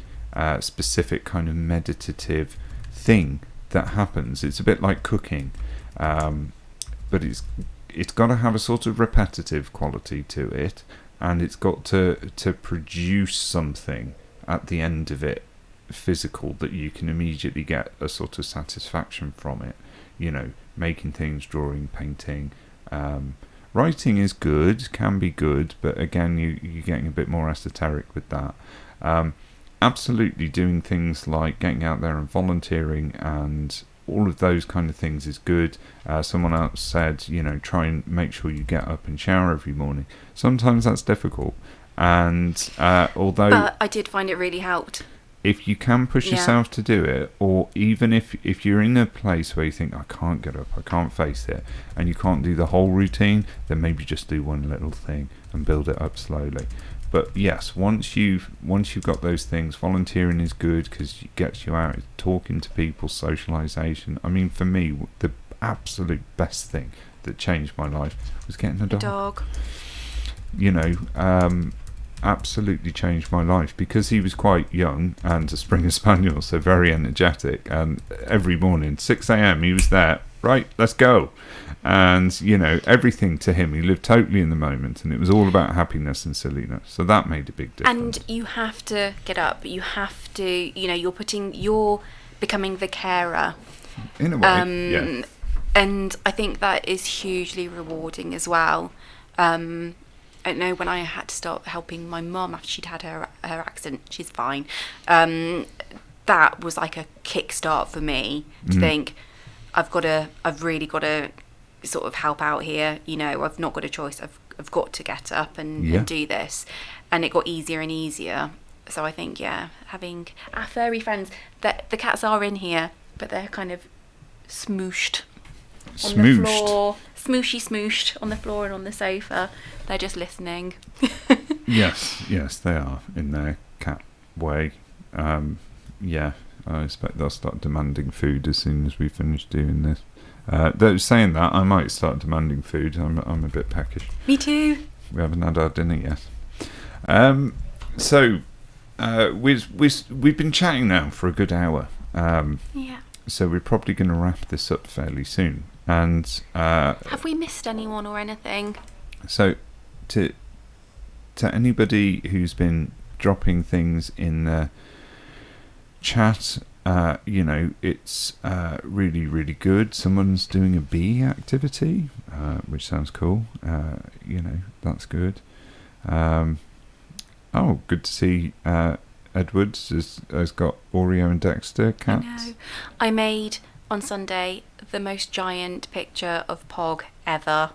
specific kind of meditative thing that happens. It's a bit like cooking, but it's got to have a sort of repetitive quality to it, and it's got to produce something at the end of it, physical, that you can immediately get a sort of satisfaction from it. You know, making things, drawing, painting. Writing is good, can be good, but again, you're getting a bit more esoteric with that. Absolutely, doing things like getting out there and volunteering and all of those kind of things is good. Someone else said, you know, try and make sure you get up and shower every morning. Sometimes that's difficult, and although... But I did find it really helped. If you can push yourself to do it, or even if you're in a place where you think, I can't get up, I can't face it, and you can't do the whole routine, then maybe just do one little thing and build it up slowly. But yes, once you've got those things, volunteering is good because it gets you out, talking to people, socialisation. I mean, for me, the absolute best thing that changed my life was getting a dog. You know, absolutely changed my life, because he was quite young and a Springer Spaniel, so very energetic, and every morning 6 a.m. he was there, right, let's go. And you know, everything to him, he lived totally in the moment, and it was all about happiness and silliness, so that made a big difference. And you have to get up, you have to, you know, you're becoming the carer in a way. Yeah. And I think that is hugely rewarding as well. I know when I had to start helping my mum after she'd had her accident, she's fine. That was like a kickstart for me to think, I've really got to sort of help out here. You know, I've not got a choice. I've got to get up and do this. And it got easier and easier. So I think, having our furry friends, that the cats are in here, but they're kind of smooshed on the floor, smooshed on the floor and on the sofa. They're just listening. yes, they are in their cat way. I expect they'll start demanding food as soon as we finish doing this. Though saying that, I might start demanding food. I'm a bit peckish. Me too. We haven't had our dinner yet. So we've been chatting now for a good hour. So we're probably going to wrap this up fairly soon. And have we missed anyone or anything? So to anybody who's been dropping things in the chat, you know, it's really, really good. Someone's doing a bee activity, which sounds cool. You know, that's good. Good to see Edwards has got Oreo and Dexter cats. I know. I made on Sunday the most giant picture of Pog ever.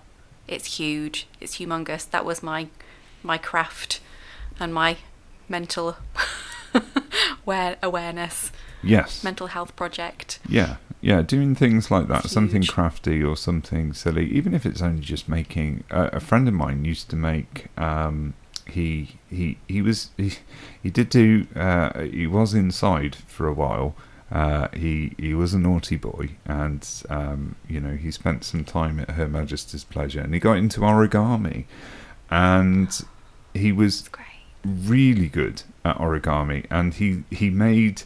It's huge. It's humongous. That was my craft and my mental awareness. Yes. Mental health project. Yeah, doing things like that, Huge. Something crafty or something silly, even if it's only just making. A friend of mine used to make. He was inside for a while. He was a naughty boy, and you know, he spent some time at Her Majesty's Pleasure, and he got into origami, and he was really good at origami, and he made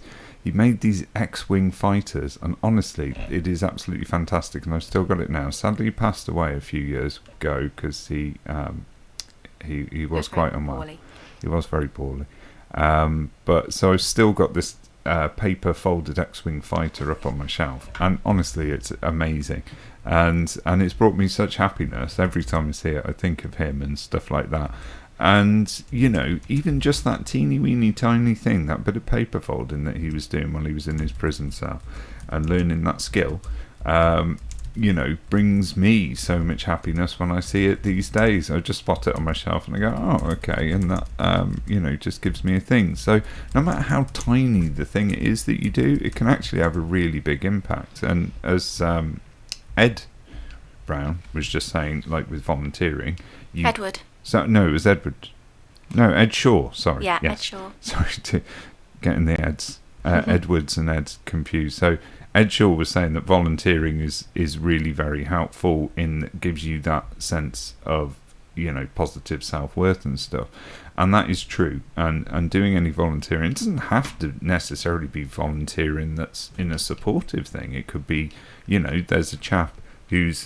these X-wing fighters, and honestly, it is absolutely fantastic, and I've still got it now. Sadly, he passed away a few years ago because he was quite unwell. Poorly. He was very poorly. But so I've still got this paper folded X-wing fighter up on my shelf, and honestly, it's amazing, and it's brought me such happiness every time I see it. I think of him and stuff like that. And you know, even just that teeny weeny tiny thing, that bit of paper folding that he was doing while he was in his prison cell and learning that skill, you know, brings me so much happiness when I see it these days. I just spot it on my shelf and I go, oh, okay, and that you know, just gives me a thing. So no matter how tiny the thing is that you do, it can actually have a really big impact. And as Ed Brown was just saying, like with volunteering, Edward. So no, it was Edward. No, Ed Shaw. Sorry. Yeah, yes. Ed Shaw. Sorry to getting the Eds Edwards and Ed's confused. So Ed Shaw was saying that volunteering is really very helpful in that gives you that sense of, positive self-worth and stuff. And that is true. And doing any volunteering, it doesn't have to necessarily be volunteering that's in a supportive thing. It could be, there's a chap who's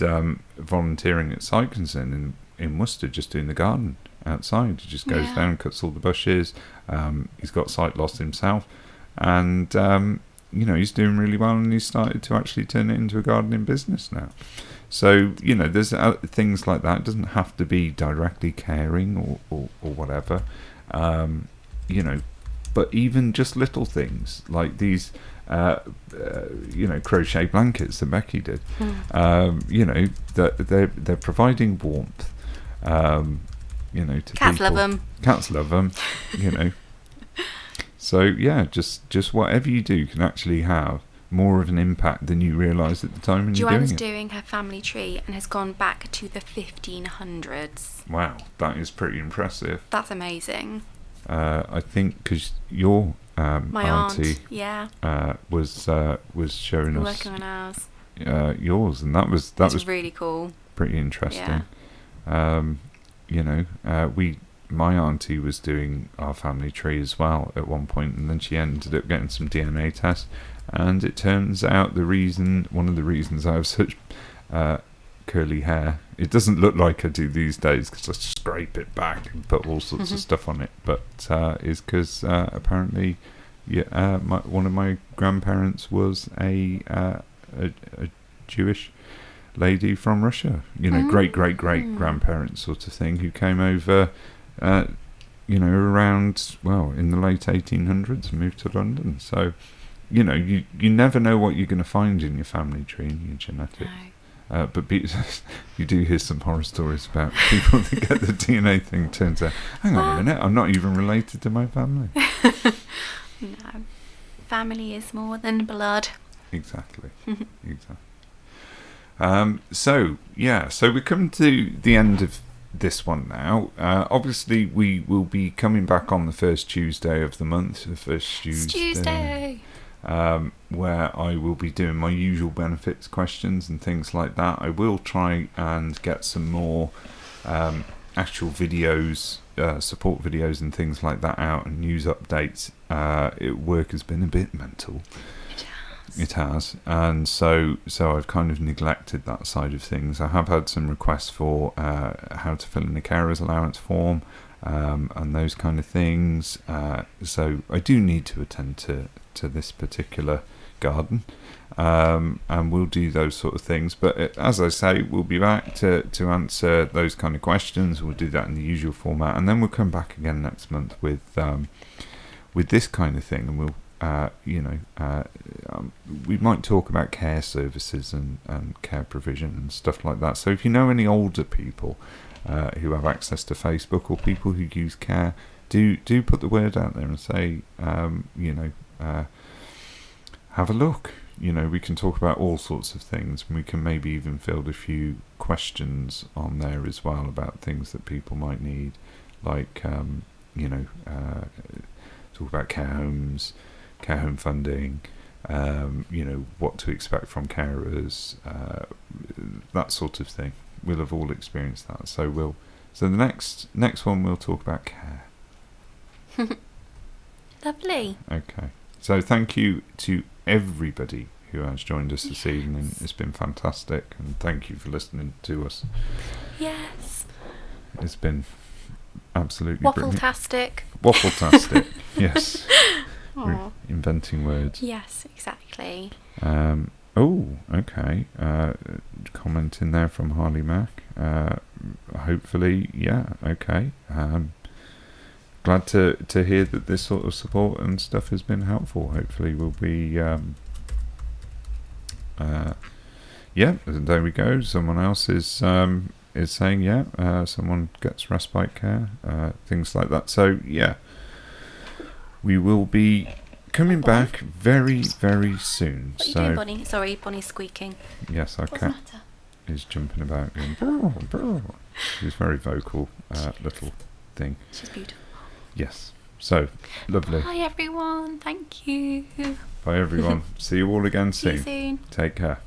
volunteering at Sykinson in Worcester, just doing the garden outside. He just goes down, cuts all the bushes. He's got sight loss himself. And, he's doing really well, and he's started to actually turn it into a gardening business now. So, there's things like that. It doesn't have to be directly caring or whatever, but even just little things like these, crochet blankets that Becky did, that they're providing warmth, to Cats people. love them. Cats love them, So, yeah, just whatever you do can actually have more of an impact than you realise at the time when you're doing it. Joanne's doing her family tree and has gone back to the 1500s. Wow, that is pretty impressive. That's amazing. I think because your My auntie was showing us working on ours. Yours, and that was really cool. Pretty interesting. My auntie was doing our family tree as well at one point, and then she ended up getting some DNA tests, and it turns out one of the reasons I have such curly hair, it doesn't look like I do these days because I scrape it back and put all sorts of stuff on it, but is because apparently one of my grandparents was a Jewish lady from Russia, great grandparents sort of thing, who came over around, in the late 1800s and moved to London. So, you never know what you're going to find in your family tree and your genetics. No. But you do hear some horror stories about people that get the DNA thing. Turns out, hang on a minute, I'm not even related to my family. No. Family is more than blood. Exactly. So we're coming to the end of this one now. Obviously, we will be coming back on the first Tuesday of the month, Tuesday. Where I will be doing my usual benefits questions and things like that. I will try and get some more actual videos, support videos and things like that out, and news updates. Work has been a bit mental. It has, and so I've kind of neglected that side of things. I have had some requests for how to fill in a carer's allowance form and those kind of things. So I do need to attend to this particular garden, and we'll do those sort of things. But as I say, we'll be back to answer those kind of questions. We'll do that in the usual format, and then we'll come back again next month with this kind of thing, and we'll. We might talk about care services and care provision and stuff like that. So if you know any older people who have access to Facebook, or people who use care, do put the word out there and say, have a look. We can talk about all sorts of things, and we can maybe even field a few questions on there as well about things that people might need, like talk about care homes, care home funding, what to expect from carers, that sort of thing. We'll have all experienced that. So the next one we'll talk about care. Lovely. Okay. So thank you to everybody who has joined us this evening. It's been fantastic, and thank you for listening to us. Yes. It's been absolutely brilliant. Waffle-tastic. Yes. We're inventing words. Yes, exactly. Okay. Comment in there from Harley Mack. Hopefully, okay. Glad to hear that this sort of support and stuff has been helpful. Hopefully we'll be there we go. Someone else is saying someone gets respite care, things like that. So we will be coming back very, very soon. What are you doing, Bonnie? Sorry, Bonnie's squeaking. Yes, our cat is jumping about going brr, brr. She's very vocal little thing. She's beautiful. Yes. So, lovely. Bye everyone. Thank you. Bye everyone. See you all again See you soon. soon. Take care.